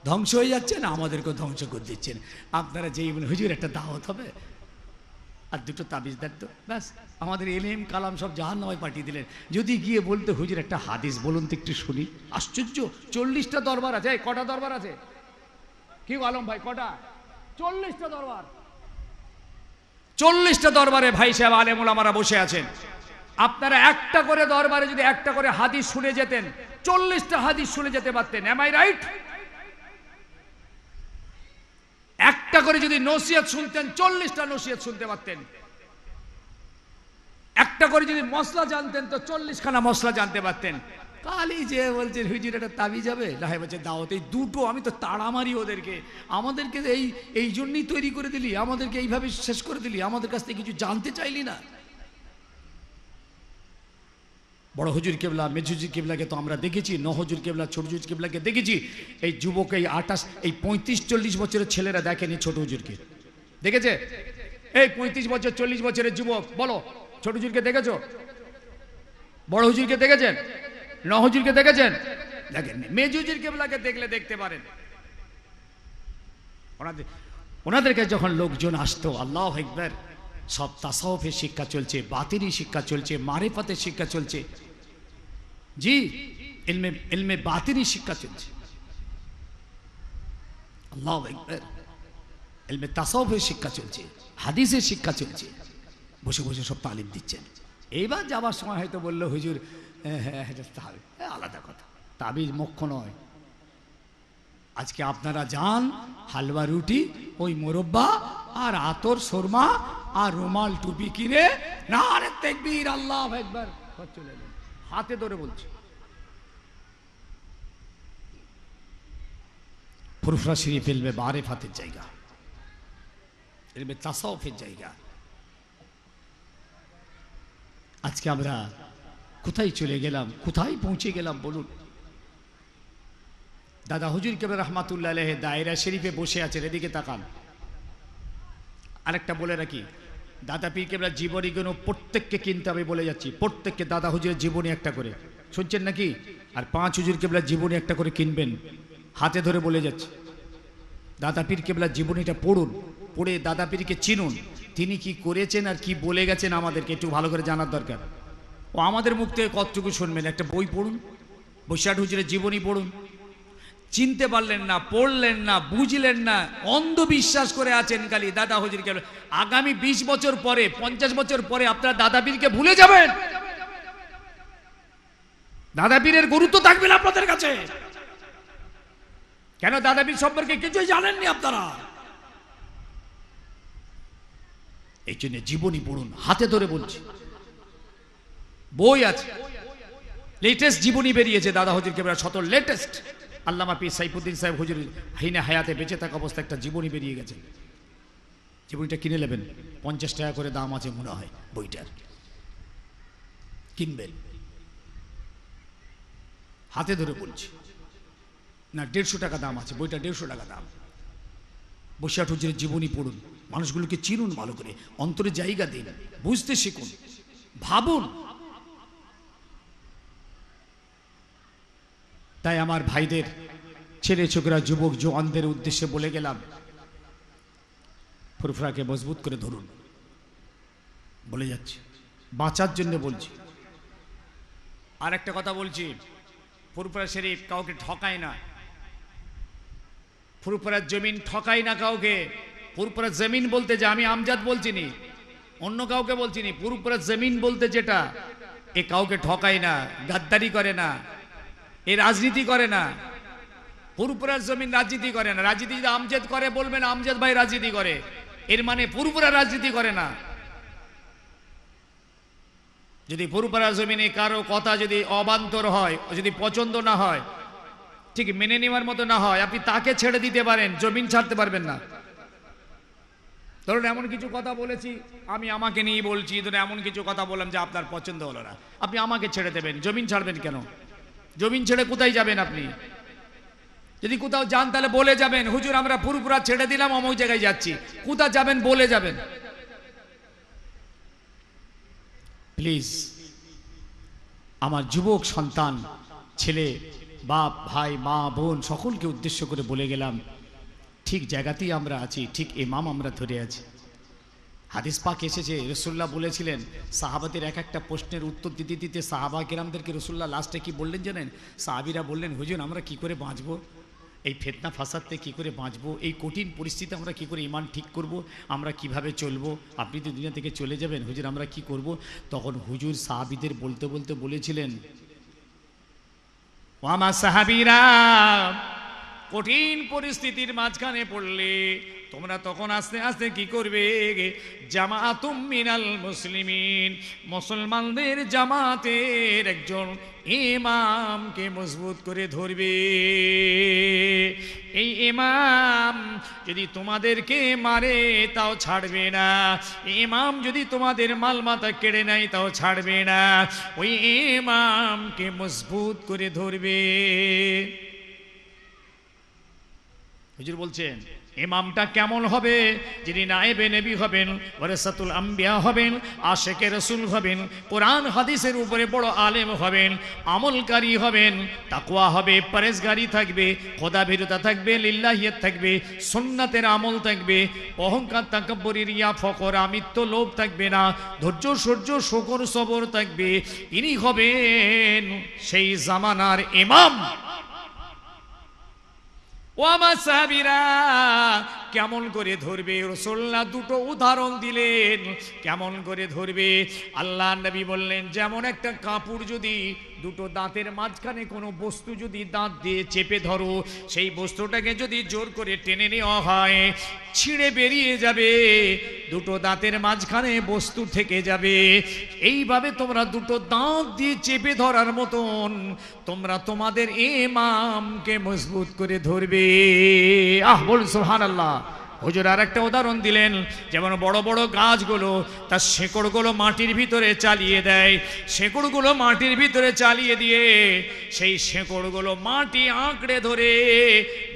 ধ্বংস হয়ে যাচ্ছেন, আমাদেরকেও ধ্বংস করে দিচ্ছেন। আপনারা যেই বলেন হুজুর একটা দাওয়াত হবে আর দুটো তাবিজ দেন তো, ব্যাস আমাদের এলএম কালাম সব জাহান্নামে পাঠিয়ে দিলেন। যদি গিয়ে বলতে হুজুর একটা হাদিস বলুন তো একটু শুনি, আশ্চর্য। 40টা দরবার আছে। কটা দরবার আছে? কি আলম ভাই, কটা? 40টা দরবার। 40টা দরবারে ভাই সাহেব আলেম ওলামারা বসে আছেন। আপনারা একটা করে দরবারে যদি একটা করে হাদিস শুনে যেতেন, 40টা হাদিস শুনে যেতে পারতেন। Am I right? একটা করে যদি নসিহত শুনতেন, 40টা নসিহত শুনতে পারতেন। একটা করে যদি মশলা জানতেন তো 40খানা মশলা জানতে পারতেন। কালি যে বলছেন হুজুর একটা তাবিজ হবে, লাহে বলছে দাওয়াত। এই দুটো আমি তো তাড়া মারি ওদেরকে। আমাদেরকে এই জন্যই তৈরি করে দিলি, আমাদেরকে এইভাবে শেষ করে দিলি, আমাদের কাছ থেকে কিছু জানতে চাইলি না। বড় হুজুর কেবলা, মেজু হুজুর কেবলাকে তো আমরা দেখেছি, নহজুর কেবলা, ছোট হুজুর কেবলাকে দেখেছি। এই যুবক, এই 28, এই 35-40 বছরের ছেলেরা দেখেনি ছোট হুজুরকে, দেখেছে? এই 35 বছর 40 বছরের যুবক বলো, ছোট হুজুরকে দেখেছো? বড় হুজুরকে দেখেছেন? নহজুরকে দেখেছেন? দেখেননি। মেজু হুজুর কেবলাকে দেখলে দেখতে পারেন। ওনাদেরকে যখন লোকজন আসতো, আল্লাহু আকবার, সব তাসাউফের শিক্ষা চলছে, বাতিনি শিক্ষা চলছে, মারিফাতের শিক্ষা চলছে। জি, ইলমে বাতিনি শিক্ষা চলছে। আল্লাহু আকবার। ইলমে তাসাউফের শিক্ষা চলছে, হাদিসের শিক্ষা চলছে। বসে বসে সব তালিম দিচ্ছেন। এইবার যাবার সময় হয়তো বললো হুজুর আলাদা কথা, তাবিজ মোক্ষ নয়। আজকে আপনারা যান, হালুয়া রুটি, ওই মোরব্বা আর আতর সুরমা আর রুমাল টুপি কিনে নারে তাকবীর আল্লাহু আকবার চলে এলেন। হাতে ধরে বলছি, ফুরফুরা শরীফ ইলমে মারিফাতের জায়গা, ইলমে তাসাউফের জায়গা। আজকে আমরা কোথায় চলে গেলাম, কোথায় পৌঁছে গেলাম বলুন? দাদা হুজুর কেবলা রহমাতুল্লাহ আলাইহি দায়রা শরীফে বসে আছেন, এদিকে তাকান। আরেকটা বলে রাখি, দাদা পীর কেবলার জীবনী গুলো প্রত্যেককে কিনতে হবে বলে যাচ্ছি। প্রত্যেককে দাদা হুজুরের জীবনী একটা করে, শুনছেন নাকি? আর 5 হুজুর কেবলার জীবনী একটা করে কিনবেন, হাতে ধরে বলে যাচ্ছে। দাদা পীর কেবলার জীবনীটা পড়ুন, পড়ে দাদা পীরকে চিনুন। তিনি কি করেছেন আর কি বলে গেছেন আমাদেরকে একটু ভালো করে জানার দরকার। ও আমাদের মুখ থেকে কতটুকু শুনবেন? একটা বই পড়ুন, বৈশাখ হুজুরের জীবনী পড়ুন। চিনতে পারলেন না, পড়লেন না, বুঝলেন না, অন্ধবিশ্বাস করে আছেন খালি দাদা হুজুর কেবলা। আগামী 20 বছর পরে, 50 বছর পরে আপনারা দাদা পীরকে ভুলে যাবেন। দাদা পীরের গুরুত্ব থাকবে না আপনাদের কাছে। কেন? দাদা পীর সম্পর্কে কিছুই জানেননি আপনারা। এই জন্য জীবনী পড়ুন, হাতে ধরে বলছি। বই আছে, লেটেস্ট জীবনী বেরিয়েছে দাদা হুজুর কেবলা, শত লেটেস্ট। আল্লামা পীর সাইফুদ্দিন সাহেব হুজুর হিনে হায়াতে বেঁচে থাকা অবস্থা একটা জীবনী বেরিয়ে গেছে। জীবনীটা কিনে নেবেন, 50 টাকা করে দাম আছে মনে হয় বইটার, কিনবেন। হাতে ধরে বলছি না, 150 টাকা দাম আছে বইটা, 150 টাকা দাম। বৈশাখ হুজুরের জীবনী পড়ুন, মানুষগুলোকে চিনুন ভালো করে, অন্তরে জায়গা দিন, বুঝতে শিখুন। ভাবুন। তাই আমার ভাইদের, ছেলে ছোকরা, যুবক জওয়ানদের উদ্দেশ্যে বলে গেলাম, ফুরফুরাকে মজবুত করে ধরুন। বলে যাচ্ছি, বাঁচার জন্য বলছি। আর একটা কথা বলছি, ফুরফুরা শরীফ কাউকে ঠকায় না, ফুরফুরার জমিন ঠকায় না কাউকে। ফুরফুরার জমিন বলতে, যে আমি আমজাদ বলছি নি, অন্য কাউকে বলছি নি, ফুরফুরার জমিন বলতে যেটা, এ কাউকে ঠকায় না, গাদ্দারি করে না, এ রাজনীতি করে না। ফুরফুরার জমিন রাজনীতি করে না। রাজনীতি যদি আমজাদ করে বলবেন আমজাদ ভাই রাজনীতি করে, এর মানে ফুরফুরা রাজনীতি করে না। যদি ফুরফুরার জমিনে কারো কথা যদি অবান্তর হয়, যদি পছন্দ না হয়, ঠিক মেনে নেওয়ার মতো না হয়, আপনি তাকে ছেড়ে দিতে পারেন, জমিন ছাড়তে পারবেন না। ধরুন এমন কিছু কথা বলেছি, আমি আমাকে নিয়ে বলছি, ধরুন এমন কিছু কথা বললাম যে আপনার পছন্দ হলো না, আপনি আমাকে ছেড়ে দেবেন, জমিন ছাড়বেন কেন? জমিন ছেড়ে কোথায় যাবেন আপনি? যদি কোথাও যান তাহলে বলে যাবেন, হুজুর আমরা ফুরফুরা ছেড়ে দিলাম, অমুক জায়গায় যাচ্ছি। কোথায় যাবেন বলে যাবেন। প্লিজ, আমার যুবক সন্তান, ছেলে, বাপ, ভাই, মা, বোন সকলকে উদ্দেশ্য করে বলে গেলাম, ঠিক জায়গাতেই আমরা আছি, ঠিক ইমাম আমরা ধরে আছি। হাদিস পাক এসেছে, রসুল্লাহ বলেছিলেন, সাহাবাদের এক একটা প্রশ্নের উত্তর দিতে দিতে সাহাবা কেরামদেরকে রসুল্লাহ লাস্টে কি বললেন জানেন? সাহাবিরা বললেন, হুজুর আমরা কি করে বাঁচবো, এই ফিতনা ফাসাদতে কি করে বাঁচবো, এই কঠিন পরিস্থিতি আমরা কি করে ঈমান ঠিক করব, আমরা কিভাবে চলবো, আপনি তো দুনিয়া থেকে চলে যাবেন, হুজুর আমরা কি করব? তখন হুজুর সাহাবিদের বলতে বলতে বলেছিলেন, ও আমার সাহাবীরা, কঠিন পরিস্থিতির মাঝখানে পড়লে তোমরা তখন আস্তে আস্তে কি করবে? জামাআতুম মিনাল মুসলিমিন, মুসলমানদের জামাতের একজন ইমামকে মজবুত করে ধরবে। এই ইমাম যদি তোমাদেরকে মারে তাও ছাড়বে না, ইমাম যদি তোমাদের মালমাতা কেড়ে নেয় তাও ছাড়বে না, ওই ইমামকে মজবুত করে ধরবে। হুজুর বলছেন, ইমামটা কেমন হবে? যিনি নায়েবে নবী হবেন, ওয়ারাসাতুল আম্বিয়া হবেন, আশিকে রাসূল হবেন, কোরআন হাদিসের উপরে বড় আলেম হবেন, আমলকারী হবেন, তাকওয়া হবে, পরহেজগারি থাকবে, খোদাভীরতা থাকবে, লিল্লাহিয়াত থাকবে, সুন্নাতের আমল থাকবে, অহংকার, তাকাব্বুরি, রিয়া, ফখর, আমিত্ব, লোভ থাকবে না, ধৈর্য, সহ্য, শুকর, সবর থাকবে। ইনি হবেন সেই জামানার ইমাম। ও আমার সাহাবীরা, কেমন করে ধরবে? রাসূলুল্লাহ দুটো উদাহরণ দিলেন, কেমন করে ধরবে। আল্লাহ নবী বললেন, যেমন একটা কাপড় যদি দুটো দাঁতের মাঝখানে কোনো বস্তু যদি দাঁত দিয়ে চেপে ধরো, সেই বস্তুটাকে যদি জোর করে টেনে নেওয়া হয় ছিঁড়ে বেরিয়ে যাবে, দুটো দাঁতের মাঝখানে বস্তু থেকে যাবে। এইভাবে তোমরা দুটো দাঁত দিয়ে চেপে ধরার মতন তোমরা তোমাদের ইমামকে মজবুত করে ধরবে। বল সুবহানাল্লাহ। হুজুর আর একটা উদাহরণ দিলেন, যেমন বড় বড় গাছগুলো তার শেকড়গুলো মাটির ভিতরে চালিয়ে দেয়, শেকড়গুলো মাটির ভিতরে চালিয়ে দিয়ে সেই শেকড়গুলো মাটি আঁকড়ে ধরে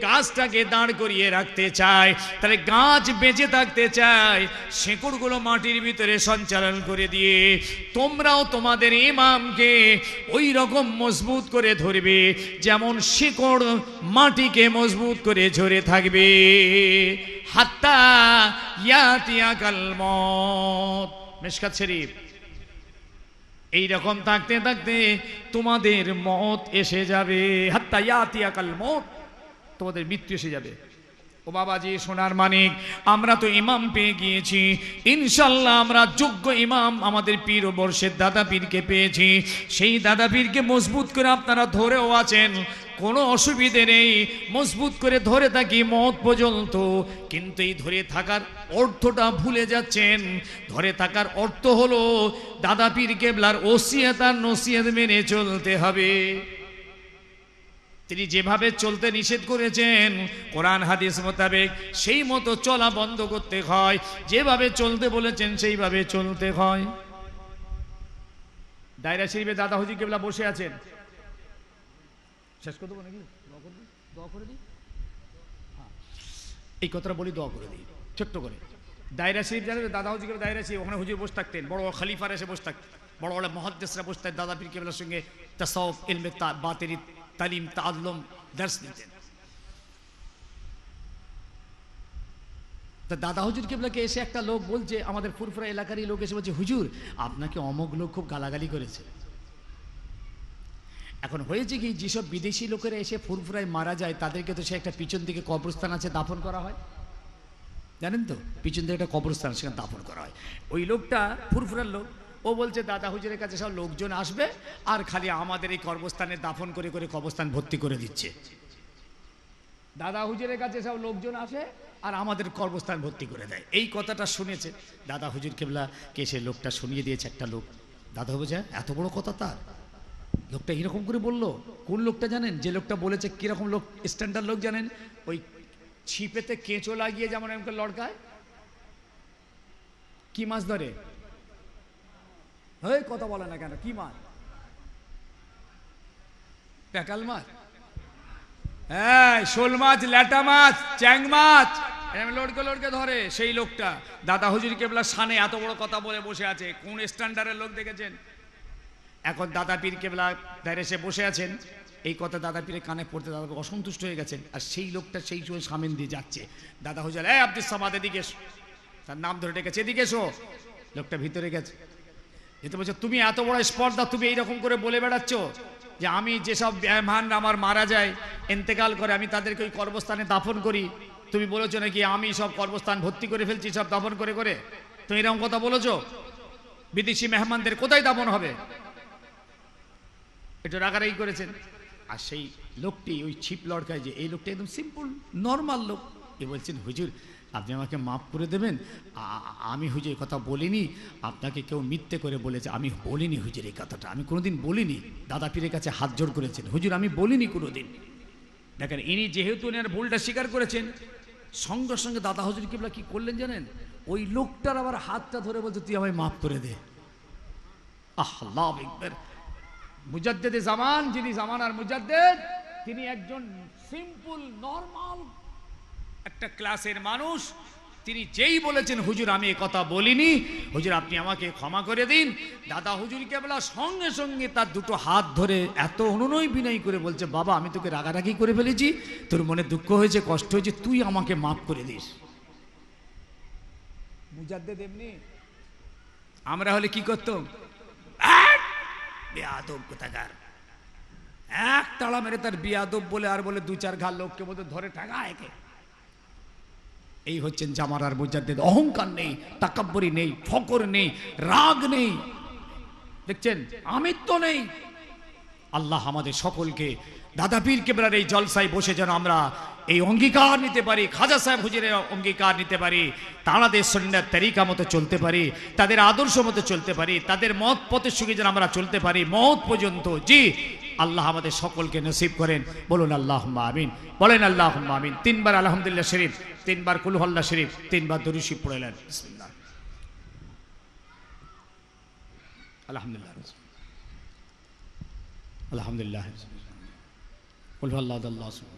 গাছটাকে দাঁড় করিয়ে রাখতে চায়, তাহলে গাছ বেঁচে থাকতে চায়, শেকড়গুলো মাটির ভিতরে সঞ্চালন করে দিয়ে তোমরাও তোমাদের ইমামকে ওই রকম মজবুত করে ধরবে, যেমন শিকড় মাটিকে মজবুত করে ধরে থাকবে। হাত্তা ইয়াতিয়াকাল মউত, মিশকাত শরীফ। এই রকম থাকতে থাকতে তোমাদের মওত এসে যাবে। হাত্তা ইয়াতিয়াকাল মউত, তোমাদের মৃত্যু এসে যাবে। ও বাবাজি, সোনার মানিক, আমরা তো ইমাম পেয়ে গিয়েছি, ইনশাল্লাহ আমরা যোগ্য ইমাম আমাদের পীর ও বর্ষের দাদা পীরকে পেয়েছি। সেই দাদা পীরকে মজবুত করে আপনারা ধরেও আছেন, কোনো অসুবিধে নেই, মজবুত করে ধরে থাকি মওত পর্যন্ত। কিন্তু এই ধরে থাকার অর্থটা ভুলে যাচ্ছেন। ধরে থাকার অর্থ হলো দাদা পীর কেবলার ওসিয়ত আর নসিহত মেনে চলতে হবে। তিনি যেভাবে চলতে নিষেধ করেছেন কোরআন হাদিস মোতাবেক সেই মতো চলা বন্ধ করতে হয়, যেভাবে চলতে বলেছেন সেইভাবে চলতে হয়। দায়রা শরীফে দাদা হুজুর কেবলা বসে আছেন, শেষ করে দেবো নাকি? দোয়া করে দিই, এই কথাটা বলি, দোয়া করে দিই ছোট্ট করে। দায়রা শরীফ জানেন, দাদা হুজুর দায়রা শরীফ, ওখানে হুজুর বসে থাকতেন, বড় খলিফার এসে বসে থাকতেন। বড় বড় মুহাদ্দিসরা বসতেন দাদা পীর কেবলার সঙ্গে তাসাউফ ইলমে বাতিনি তালিম তাআল্লুম দর্শ নিতেন। তা দাদা হুজুর কেবলাকে এসে একটা লোক বলছে, আমাদের ফুরফুরা এলাকারই লোক এসে বলছে, হুজুর আপনাকে অমুক লোক খুব গালাগালি করেছে। এখন হয়েছে কি, যেসব বিদেশি লোকেরা এসে ফুরফুরায় মারা যায় তাদেরকে তো সে একটা পিছন দিকে কবরস্থান আছে, দাফন করা হয়, জানেন তো, পিছন দিকে একটা কবরস্থান, সেখানে দাফন করা হয়। ওই লোকটা ফুরফুরার লোক, ও বলছে দাদা হুজুরের কাছে সব লোকজন আসবে আর খালি আমাদের এই কবরস্থানে দাফন করে করে কবরস্থান ভর্তি করে দিচ্ছে। দাদা হুজুরের কাছে সব লোকজন আসে আর আমাদের কর্মস্থান ভর্তি করে দেয়। এই কথাটা শুনেছে দাদা হুজুর কেবলাকে সে লোকটা শুনিয়ে দিয়েছে একটা লোক। দাদা বোঝা এত বড় কথা তার, লোকটা এরকম করে বললো। কোন লোকটা জানেন? যে লোকটা বলেছে কিরকম লোক, স্ট্যান্ডার্ড লোক জানেন? ওই ছিপেতে কেঁচো লাগিয়ে যেমন এমন লড়কায়, কি মাছ ধরে? এই কথা বলে না কেন, কি মাছ? প্যাকাল মাছ, হ্যাঁ, শোল মাছ, ল্যাটা মাছ, চ্যাং মাছ, লড়কে লড়কে ধরে সেই লোকটা। দাদা হুজুর কেবলা শানে এত বড় কথা বলে বসে আছে। কোন স্ট্যান্ডার্ডের লোক দেখেছেন? এখন দাদা পীর কেবলা ধারে এসে বসে আছেন, এই কথা দাদা পীরের কানে পড়তে দাদা অসন্তুষ্ট হয়ে গেছেন। আর সেই লোকটা সেই সময় সামনে দিয়ে যাচ্ছে। দাদা হুজুর, এই আব্দুস সামাদ এদিকে এসো, তার নাম ধরে ডেকেছে, এদিকে এসো। লোকটা ভিতরে গেছে, যেতে বলছে, তুমি এত বড় স্পর্ধা, তুমি এইরকম করে বলে বেড়াচ্ছ যে আমি যেসব মেহমান আমার মারা যায়, ইন্তেকাল করে, আমি তাদেরকে ওই কর্মস্থানে দাফন করি। তুমি বলেছো নাকি আমি সব কর্মস্থান ভর্তি করে ফেলছি সব দাফন করে করে? তুমি এরকম কথা বলেছো? বিদেশি মেহমানদের কোথায় দাফন হবে? একটু রাগারাগি করেছেন। আর সেই লোকটি ওই ছিপ লড়কায়, যে এই লোকটা একদম সিম্পল নর্মাল লোক, এ বলছেন, হুজুর আপনি আমাকে মাফ করে দেবেন, আমি হুজুর এই কথা বলিনি, আপনাকে কেউ মিথ্যে করে বলেছে, আমি বলিনি হুজুর এই কথাটা, আমি কোনোদিন বলিনি। দাদা পীরের কাছে হাত জোড় করেছেন, হুজুর আমি বলিনি কোনোদিন। দেখেন, ইনি যেহেতু এনার ভুলটা স্বীকার করেছেন, সঙ্গে সঙ্গে দাদা হুজুর কেবলা কি করলেন জানেন? ওই লোকটার আবার হাতটা ধরে বলছে, তুই আমায় মাফ করে দে। আল্লাহু আকবার। মুজাদ্দেদে জামান, যিনি জামানার মুজাদ্দেদ, তিনি একজন সিম্পল নরমাল একটা ক্লাসের মানুষ। তিনি যেই বলেছেন, হুজুর আমি এ কথা বলিনি, হুজুর আপনি আমাকে ক্ষমা করে দিন, দাদা হুজুর কেবলা সঙ্গে সঙ্গে তার দুটো হাত ধরে এত অনুনয় বিনয় করে বলছে, বাবা আমি তোকে রাগারাগি করে ফেলেছি, তোর মনে দুঃখ হয়েছে, কষ্ট হয়েছে, তুই আমাকে মাফ করে দিস। মুজাদ্দেদ এমনি। আমরা হলে কি করতাম? বেয়াদব কোথাকার, এক তাড়া মেরে তার বেয়াদব বলে আর বলে দু চার ঘাট লোককে মধ্যে ধরে ঠাকা একে। এই হচ্ছেন জামানার মুজাদ্দেদ। অহংকার নেই, তাকাব্বুরি নেই, ফকর নেই, রাগ নেই, দেখছেন আমিত্ব নেই। আল্লাহ আমাদের সকলকে দাদা পীর কেবলার এই জলসায় বসে যেন আমরা এই অঙ্গীকার নিতে পারি, খাজা সাহেব হুজুরের অঙ্গীকার নিতে পারি, তাঁদের সুন্নাত তরিকা মতো চলতে পারি, তাদের আদর্শ মতো চলতে পারি, তাদের মত পথের সঙ্গে যেন আমরা চলতে পারি মত পর্যন্ত। জি, আল্লাহ আমাদের সকলকে নসিব করেন। বলুন আল্লাহুম্মা আমিন, বলেন আল্লাহুম্মা আমিন। তিনবার আলহামদুলিল্লাহ শরীফ, তিনবার কুল হুয়াল্লাহ শরীফ, তিনবার দরুদ শরীফ পড়লেন। বিসমিল্লাহ, আলহামদুলিল্লাহ, আলহামদুলিল্লাহ, কুল হুয়াল্লাহু আহাদ,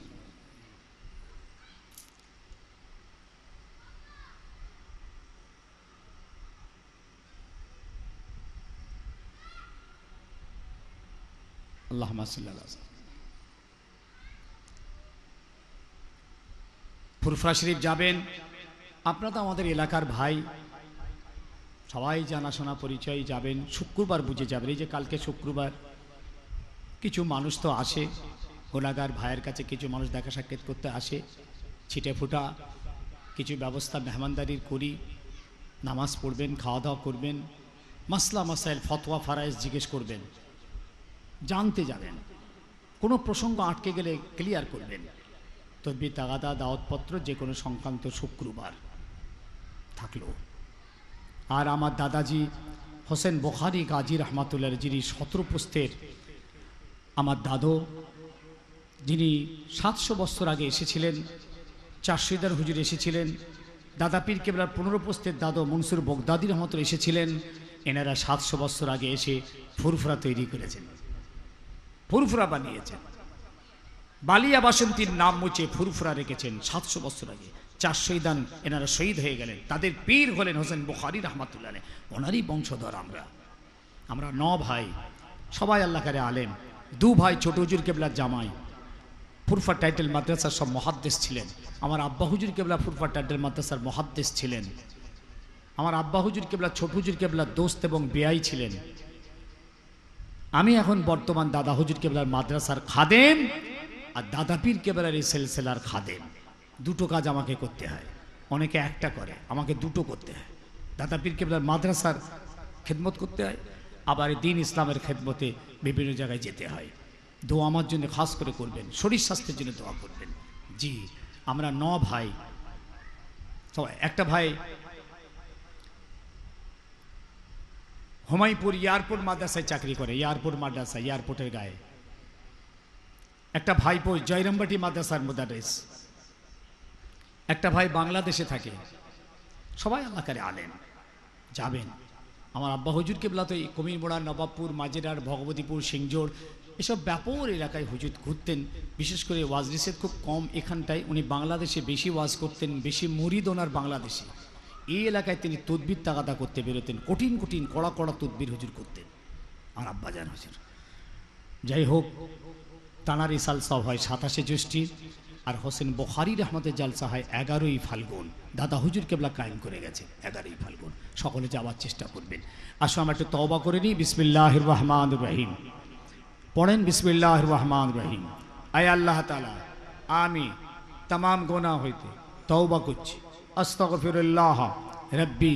আল্লাহুম্মা সাল্লি আলা ফুরফুরা শরীফ যাবেন। আপনারা তো আমাদের এলাকার ভাই, সবাই জানাশোনা পরিচয়, যাবেন শুক্রবার বুঝে যাবেন। এই যে কালকে শুক্রবার, কিছু মানুষ তো আসে, গোনাগার ভাইয়ের কাছে কিছু মানুষ দেখা সাক্ষাৎ করতে আসে, ছিটে ফুটা কিছু ব্যবস্থা মেহমানদারির করি। নামাজ পড়বেন, খাওয়া দাওয়া করবেন, মাসলা মাসাইল ফতোয়া ফারায়েজ জিজ্ঞেস করবেন, জানতে যাবেন, কোনো প্রসঙ্গ আটকে গেলে ক্লিয়ার করবেন। তদবির তাগাদা দাওয়াতপত্র যে কোনো সংক্রান্ত শুক্রবার থাকলো। আর আমার দাদাজি হোসেন বুখারী গাজী রহমাতুল্লাহ, যিনি 17 পুস্তের আমার দাদু, যিনি 700 বছর আগে এসেছিলেন, চারশিদার হুজুর এসেছিলেন, দাদা পীর কেবলার 15 পুস্তের দাদু মনসুর বগদাদী রহমাতুল্লাহ এসেছিলেন। এনারা 700 বছর আগে এসে ফুরফুরা তৈরি করেছেন, ফুরফুরা বানিয়েছেন। বালিয়া বাসন্তীর নাম মুছে ফুরফুরা রেখেছেন 700 বছর আগে। 4 শহীদান এনারা শহীদ হয়ে গেলেন, তাদের পীর হলেন হোসেন বুখারী রহমাতুল্লাহ, ওনারই বংশধর আমরা। আমরা 9 ভাই, সবাই আল্লাহ করে আলেম। 2 ভাই ছোট হুজুর কেবলার জামাই, ফুরফা টাইটেল মাদ্রাসার সব মুহাদ্দিস ছিলেন। আমার আব্বা হুজুর কেবলা ফুরফা টাইটেল মাদ্রাসার মুহাদ্দিস ছিলেন। আমার আব্বা হুজুর কেবলা ছোট হুজুর কেবলার দোস্ত এবং বেয়াই ছিলেন। আমি এখন বর্তমান দাদা হুজুর কেবলার মাদ্রাসার খাদেম আর দাদা পীর কেবলার এই সিলসিলার খাদেম। দুটো কাজ আমাকে করতে হয়, অনেকে একটা করে, আমাকে দুটো করতে হয়। দাদা পীর কেবলার মাদ্রাসার খেদমত করতে হয়, আবার দিন ইসলামের খেদমতে বিভিন্ন জায়গায় যেতে হয়। দোয়া আমার জন্য খাস করে করবেন, শরীর স্বাস্থ্যের জন্য দোয়া করবেন। জি, আমরা 9 ভাই। তো একটা ভাই হুমায়ুপুর এয়ারপোর্ট মাদ্রাসায় চাকরি করে, এয়ারপোর্ট মাদ্রাসা, এয়ারপোর্টের গায়ে। একটা ভাইপো জয়রামবাটি মাদ্রাসার মুদারিস। একটা ভাই বাংলাদেশে থাকে। সবাই আল্লাহ করে আলেম। যাবেন। আমার আব্বা হুজুর কেবলা তো এই কুমিরমোড়া, নবাবপুর, মাঝেরার, ভগবতীপুর, সিংজোর এসব ব্যাপক এলাকায় হুজুর ঘুরতেন। বিশেষ করে ওয়াজ রিসেট খুব কম এখানটায়, উনি বাংলাদেশে বেশি ওয়াজ করতেন, বেশি মুরিদ ওনার বাংলাদেশে। এই এলাকায় তিনি তদবির তাগাদা করতে বেরোতেন, কঠিন কঠিন কড়া কড়া তদবির হুজুর করতেন আমার আব্বাজান হুজুর। যাই হোক, তানার ইসাল সব হয় 27শে জ্যৈষ্ঠী, আর হোসেন বুখারী রহমতের জালসা হয় 11ই ফাল্গুন। দাদা হুজুর কেবলা কায়েম করে গেছে 11ই ফাল্গুন। সকলে যাওয়ার চেষ্টা করবেন। আসো আমরা একটু তওবা করে নিই। বিসমিল্লাহির রহমানির রহিম পড়েন। বিসমিল্লাহির রহমানির রহিম। আয় আল্লাহ তাআলা, আমি तमाम গুনাহ হইতে তওবা করছি। আস্তাগফিরুল্লাহ রব্বি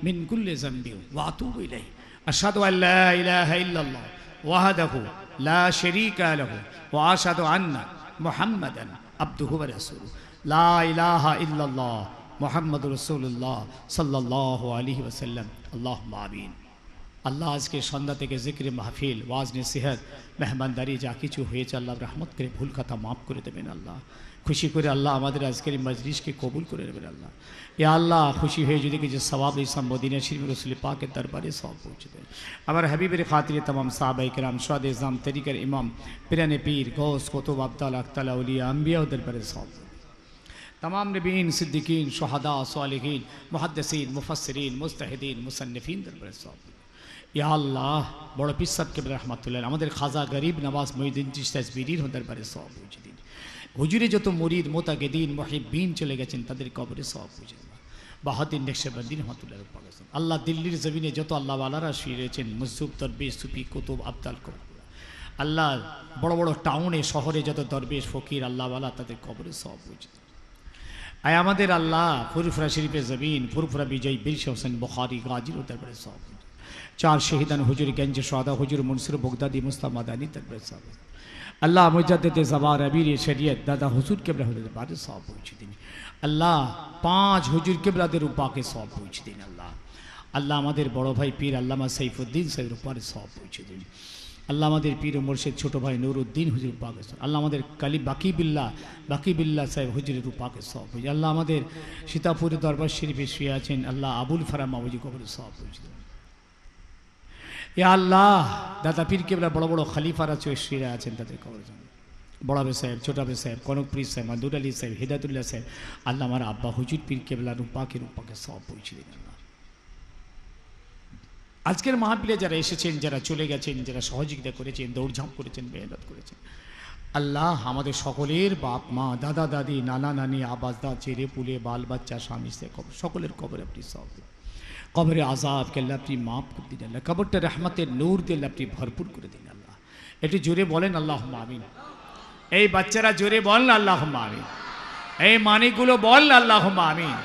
মিন কুল্লি যামবি ওয়া আতুবু ইলাইহি। আশহাদু আল্লা ইলাহা ইল্লাল্লাহ ওয়াহদাহু লা শারীকা লাহু ওয়া আশহাদু আন্না মুহাম্মাদান আবদুহু ওয়া রাসূলুহু। লা ইলাহা ইল্লাল্লাহ মুহাম্মাদুর রাসূলুল্লাহ সাল্লাল্লাহু আলাইহি ওয়াসাল্লাম। আল্লাহুম্মা আমিন। আল্লাহ আজকে সন্ধ্যা থেকে জিক্রে মাহফিল, ওয়াজ নসিহত, মেহমানদারি যা কিছু হয়েছে আল্লাহ রহমত করে ভুল কথা মাফ করে দেবেন। আল্লাহ খুশি করে আল্লাহ আমাদের আজকের এই মজলিসকে কবুল করে নেবেন। আল্লাহ ইয়া আল্লাহ খুশি হয়ে যদি কিছু সওয়াব ইসলাম মদিনা শরীফ রসুল পাকের দরবারে সওয়াব পৌঁছে দেন। আমার হাবিবের খাতিরে तमाम সাহাবায়ে কেরাম, শুহাদায়ে ইসলাম, তরিকার ইমাম, পিরানে পীর, গৌস, কুতুব, আবদাল, আখতাল, আউলিয়া, আম্বিয়া দরবারে সওয়াব। तमाम नबीन, सिद्दीकीन, शुहदा, सालिहीन, मुहद्दिसीन, मुफस्सिरीन, मुज्तहिदीन, मुसन्निफीन दरबारे सवाब। या अल्लाह बड़ पीर साहब के रहमतुल्लाह আমাদের খাজা গরিব নওয়াজ মুঈনুদ্দিন চিশতি আজমিরির দরবারে সওয়াব পৌঁছে দিন। হুজুরে যত মুরিদ, মুতাকিদিন, মুহিব্বিন চলে গেছেন তাদের কবরে সওয়াব পৌঁছে দিন। বাহাউদ্দিন নকশবন্দি রহমতুল্লাহ আলাইহি। আল্লাহ দিল্লির জমিনে যত আল্লাহ ওয়ালারা শুয়ে রয়েছেন, মুজুব, দরবেশ, সুফি, কুতুব, আবদাল, আল্লাহ বড় বড় টাউনে শহরে যত দরবেশ, ফকির, আল্লাহ ওয়ালা তাদের কবরে সওয়াব পৌঁছে দিন। আয় আমাদের আল্লাহ ফুরফুরা শরীফে জমিন, ফুরফুরা বিজয় বীর হোসেন বুখারী গাজীর দরবারে সওয়াব। 4 শহীদান হুজুর গঞ্জ শুহাদা হুজুর মনসুর বগদাদি মুস্তাফা মাদানী দরবারে সওয়াব। আল্লাহ মুজাদ্দিদ জামান আমির শরিয়ত দাদা হুজুর কেবলা দরবারে সওয়াব পৌঁছে দিন। আল্লাহ 5 হুজুর কেবলাদের উপাকে সওয়াব পৌঁছে দিন। আল্লাহ আল্লাহ আমাদের বড় ভাই পীর আল্লামা সাইফুদ্দিন সাহেবের উপরে সওয়াব পৌঁছে দিন। আল্লাহ আমাদের পীর ও মুর্শিদ ছোট ভাই নুরউদ্দিন হুজুর পাকে, আল্লাহ আমাদের কালী বাকি বিল্লাহ সাহেব হুজুরের পাকে সওয়াব পৌঁছে। আল্লাহ আমাদের সীতাপুর দরবার শরীফে শুয়ে আছেন আল্লাহ আবুল ফারাম মাওজি কবরে সওয়াব পৌঁছে দিন। ইয়া আল্লাহ দাদা পীর কেবলা বড় বড় খলিফারা শুয়ে আছেন তাদের কবরে বড় আবে সাহেব, ছোট আবে সাহেব, কনক পীর সাহেব, মাদুর আলী সাহেব, হিদায়তুল্লাহ সাহেব, আল্লাহ আমার আব্বা হুজুর পীর কেবলা রূপাকে সওয়াব পৌঁছে দিন। আজকের মাহফিলে যারা এসেছেন, যারা চলে গেছেন, যারা সহযোগিতা করেছেন, দৌড়ঝাঁপ করেছেন, মেহনত করেছেন, আল্লাহ আমাদের সকলের বাপ মা, দাদা দাদি, নানা নানি, আবাসদা, চেরে পুলে, বাল বাচ্চা, স্বামী স্ত্রী সকলের কবরে আপনি সওয়াব দিন। কবরে আযাবকে আল্লাহ আপনি মাফ করে দিন। আল্লাহ কবরটা রহমতের নূর দিয়ে আল্লাহ আপনি ভরপুর করে দিন। আল্লাহ একটু জোরে বলেন আল্লাহুম্মা আমিন। এই বাচ্চারা জোরে বলেন আল্লাহুম্মা আমিন। এই মানিকগুলো বল আল্লাহুম্মা আমিন।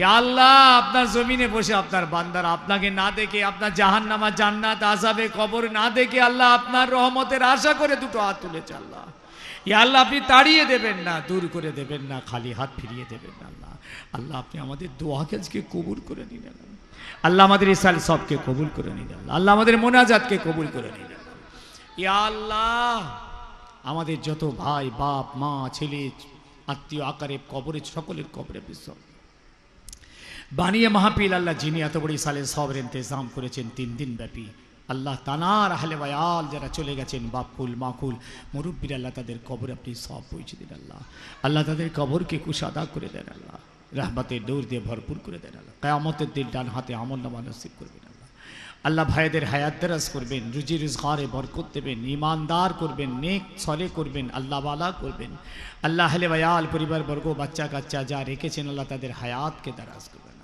ইয়া আল্লাহ আপনার জমিনে বসে আপনার বান্দারা আপনাকে না দেখে, আপনার জাহান্নামা, জান্নাত, আযাবে কবর না দেখে আল্লাহ আপনার রহমতের আশা করে দুটো হাত তুলেছে। আল্লাহ ইয়া আল্লাহ আপনি তাড়িয়ে দেবেন না, দূর করে দেবেন না, খালি হাত ফিরিয়ে দেবেন না। আল্লাহ আল্লাহ আপনি আমাদের দোয়াকে আজকে কবুল করে নিন। আল্লাহ আমাদের ইসাল সবকে কবুল করে নিন। আল্লাহ আমাদের মোনাজাতকে কবুল করে নিন। ইয়া আল্লাহ আমাদের যত ভাই, বাপ, মা, ছেলে, আত্মীয় আকারে কবরে সকলের কবরে বিসর্জন বানিয়ে মাহফিল আল্লাহ যিনি এত বড় সালে সবের ইন্তজাম করেছেন 3 দিন ব্যাপী, আল্লাহ তানার আহলে ওয়াল যারা চলে গেছেন, বাপকুল মাকুল মুরব্বীর, আল্লাহ তাদের কবরে আপনি সব পৌঁছে দিন। আল্লাহ আল্লাহ তাদের কবরকে কুশাদা করে দেন। আল্লাহ রহমতের দৌড় দিয়ে ভরপুর করে দেন। আল্লাহ কিয়ামতের দিন ডান হাতে আমল নামা নসিব করবেন। আল্লাহ আল্লাহ ভাইদের হায়াত দারাজ করবেন, রুজি রোজগারে বরকত দেবেন, ইমানদার করবেন, নেক সলে করবেন, আল্লাহওয়ালা করবেন। আল্লাহ আহলে ওয়াল পরিবার বর্গ বাচ্চা কাচ্চা যা রেখেছেন আল্লাহ তাদের হায়াতকে দারাজ করবেন,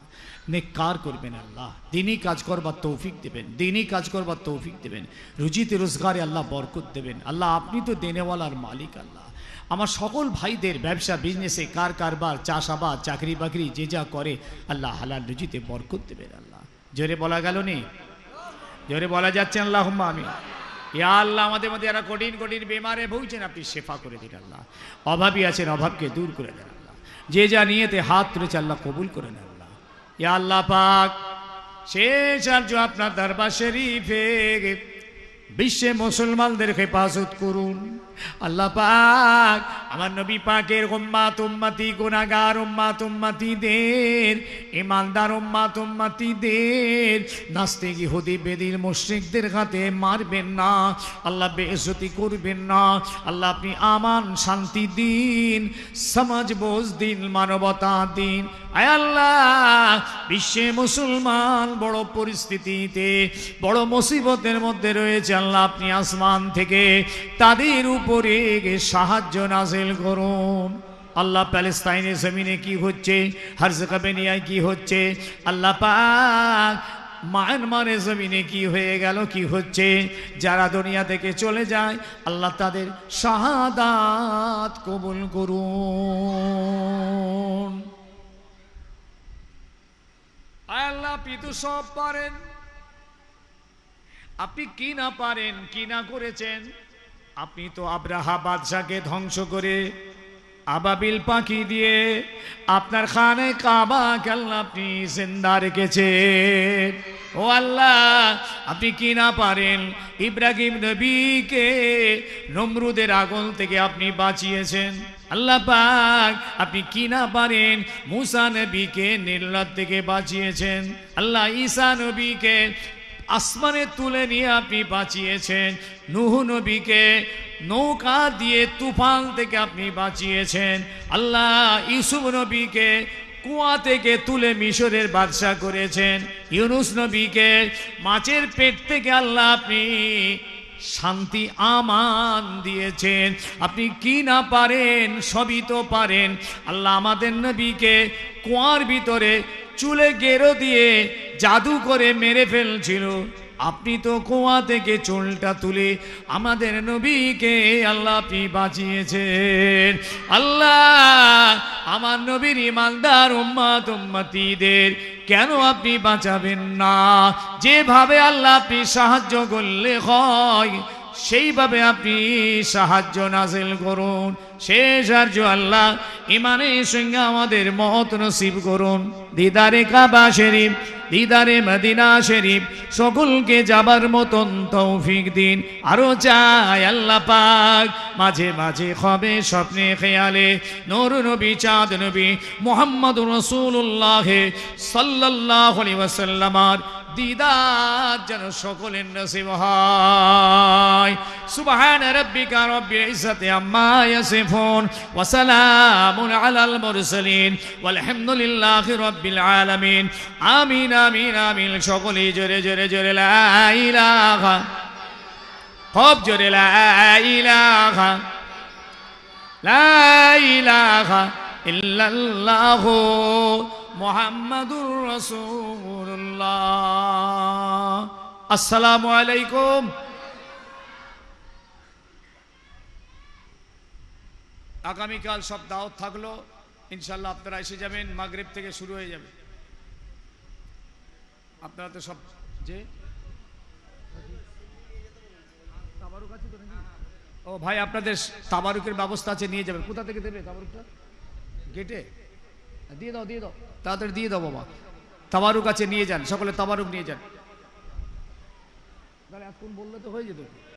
নেককার করবেন। আল্লাহ দিনই কাজ করবার তৌফিক দেবেন, দিনই কাজ করবার তৌফিক দেবেন, রুজিতে রোজগারে আল্লাহ বরকত দেবেন। আল্লাহ আপনি তো দেনেওয়ালার মালিক। আল্লাহ আমার সকল ভাইদের ব্যবসা বিজনেসে কারবার চাষাবাদ চাকরি বাকরি যে যা করে আল্লাহ হালাল রুজিতে বরকত দেবেন। আল্লাহ জোরে বলা গেল নি? জোরে বলা যাচ্ছে আল্লাহুম্মা আমিন। ইয়া আল্লাহ আমাদের মধ্যে যারা কঠিন কঠিন বেমারে ভুগছেন আপনি শেফা করে দিন। আল্লাহ অভাবী আছেন অভাবকে দূর করে দেন। আল্লাহ যে যা নিয়েতে হাত তুলেছে আল্লাহ কবুল করে নেন। আল্লাহ ইয়া আল্লাহ পাক শেষ আর যে আপনার দরবার শরীফে বিশ্বে মুসলমানদের হেফাজত করুন। আল্লাহ পাক আমার নবী পাকের উম্মাত উম্মতি গুনাহগার উম্মাত উম্মতিদের ইমানদার উম্মাত উম্মতিদের নাস্তিক ইহুদি বেদির মুশরিকদের হাতে মারবেন না, আল্লাহ বেইজ্জতি করবেন না। আল্লাহ আপনি আমান শান্তি দিন, সমাজ বোঝ দিন, মানবতা দিন। আয় আল্লাহ বিশ্বে মুসলমান বড় পরিস্থিতিতে বড় মুসিবতের মধ্যে রয়েছে। আল্লাহ আপনি আসমান থেকে তাদের উপরে সাহায্য নাযিল করুন। আল্লাহ প্যালেস্তাইনের জমিনে কি হচ্ছে, হারজেকাবেনিয়ায় কি হচ্ছে, আল্লাহ পাক মায়ানমারের জমিনে কি হয়ে গেল কি হচ্ছে, যারা দুনিয়া থেকে চলে যায় আল্লাহ তাদের শাহাদাত কবুল করুন। আল্লাহ আপনি তো সব পারেন, আপনি কি না পারেন, কি না করেছেন। আপনি তো আব্রাহা বাদশাকে ধ্বংস করে আবাবিল পাখি দিয়ে আপনার খানে কাবাকে আল্লাহ আপনি জিন্দা রেখেছেন। ও আল্লাহ আপনি কি না পারেন, ইব্রাহিম নবীকে নমরুদের আগুন থেকে আপনি বাঁচিয়েছেন। আল্লাহ পাক আপনি কি না পারেন, মুসা নবীকে নীলাত থেকে বাঁচিয়েছেন। আল্লাহ ঈসা নবীকে আসমানে তুলে নিয়ে আপনি বাঁচিয়েছেন। নূহ নবীকে নৌকা দিয়ে তুফান থেকে আপনি বাঁচিয়েছেন। আল্লাহ ইউসুফ নবীকে কুয়া থেকে তুলে মিশরের বাদশা করেছেন। ইউনুস নবীকে মাছের পেট থেকে আল্লাহ আপনি শান্তি আমান দিয়েছেন। আপনি কি না পারেন, সবই তো পারেন। আল্লাহ আমাদের নবীকে কুয়ার ভিতরে চুলে গেরো দিয়ে জাদু করে মেরে ফেলছিল, আপনি তো কুয়া থেকে চুলটা তুলে আমাদের নবীকে আল্লাহ আপনি বাঁচিয়েছেন। আল্লাহ আমার নবীর ইমানদার উম্মাত উম্মতিদের কেন আপনি বাঁচাবেন না? যেভাবে আল্লাহ আপনি সাহায্য করলে হয় সেইভাবে আপনি সাহায্য নাযিল করুন। শেষ আরজ আল্লাহ ইমানের সঙ্গে আমাদের মত নসিব করুন। দিদারে কাবা শরীফ, দিদারে মদিনা শরীফ সকলকে যাবার মতন তৌফিক দিন। আরো চাই আল্লাহ পাক মাঝে মাঝে হবে স্বপ্নে খেয়ালে নূর নবী চাঁদ নবী মুহাম্মদুর রাসূলুল্লাহ সাল্লাল্লাহু আলাইহি ওয়াসাল্লামের দিদার যেন সকলের নসিব হয়। সুবহান রাব্বিকা রব্বিল ইজ্জাতি আম্মা ইয়াসিফুন ওয়া সালামুন আলাল মুরসালিন ওয়ালহামদুলিল্লাহি রাব্বিল আলামিন। আমিন আমিন আমিন। সকলেই জোরে জোরে জোরে লা ইলাহা, খুব জোরে লা ইলাহা, লা ইলাহা ইল্লাল্লাহু মুহাম্মাদুর রাসূলুল্লাহ। আসসালামু আলাইকুম। আগামীকাল সব দাওয়াত থাকলো, ইনশাল্লাহ আপনারা এসে যাবেন। মাগরিব থেকে শুরু হয়ে যাবে। আপনারা তো সব যে ও ভাই আপনাদের তাবারুকের ব্যবস্থা আছে, নিয়ে যাবেন। কোথা থেকে দেবে তাবারুকটা? গেটে দিয়ে দাও, দিয়ে দাও, তাড়াতাড়ি দিয়ে দাও বাবা। তাবারুক আছে, নিয়ে যান, সকলে তাবারুক নিয়ে যান। তাহলে এখন বললে তো হয়ে যেত।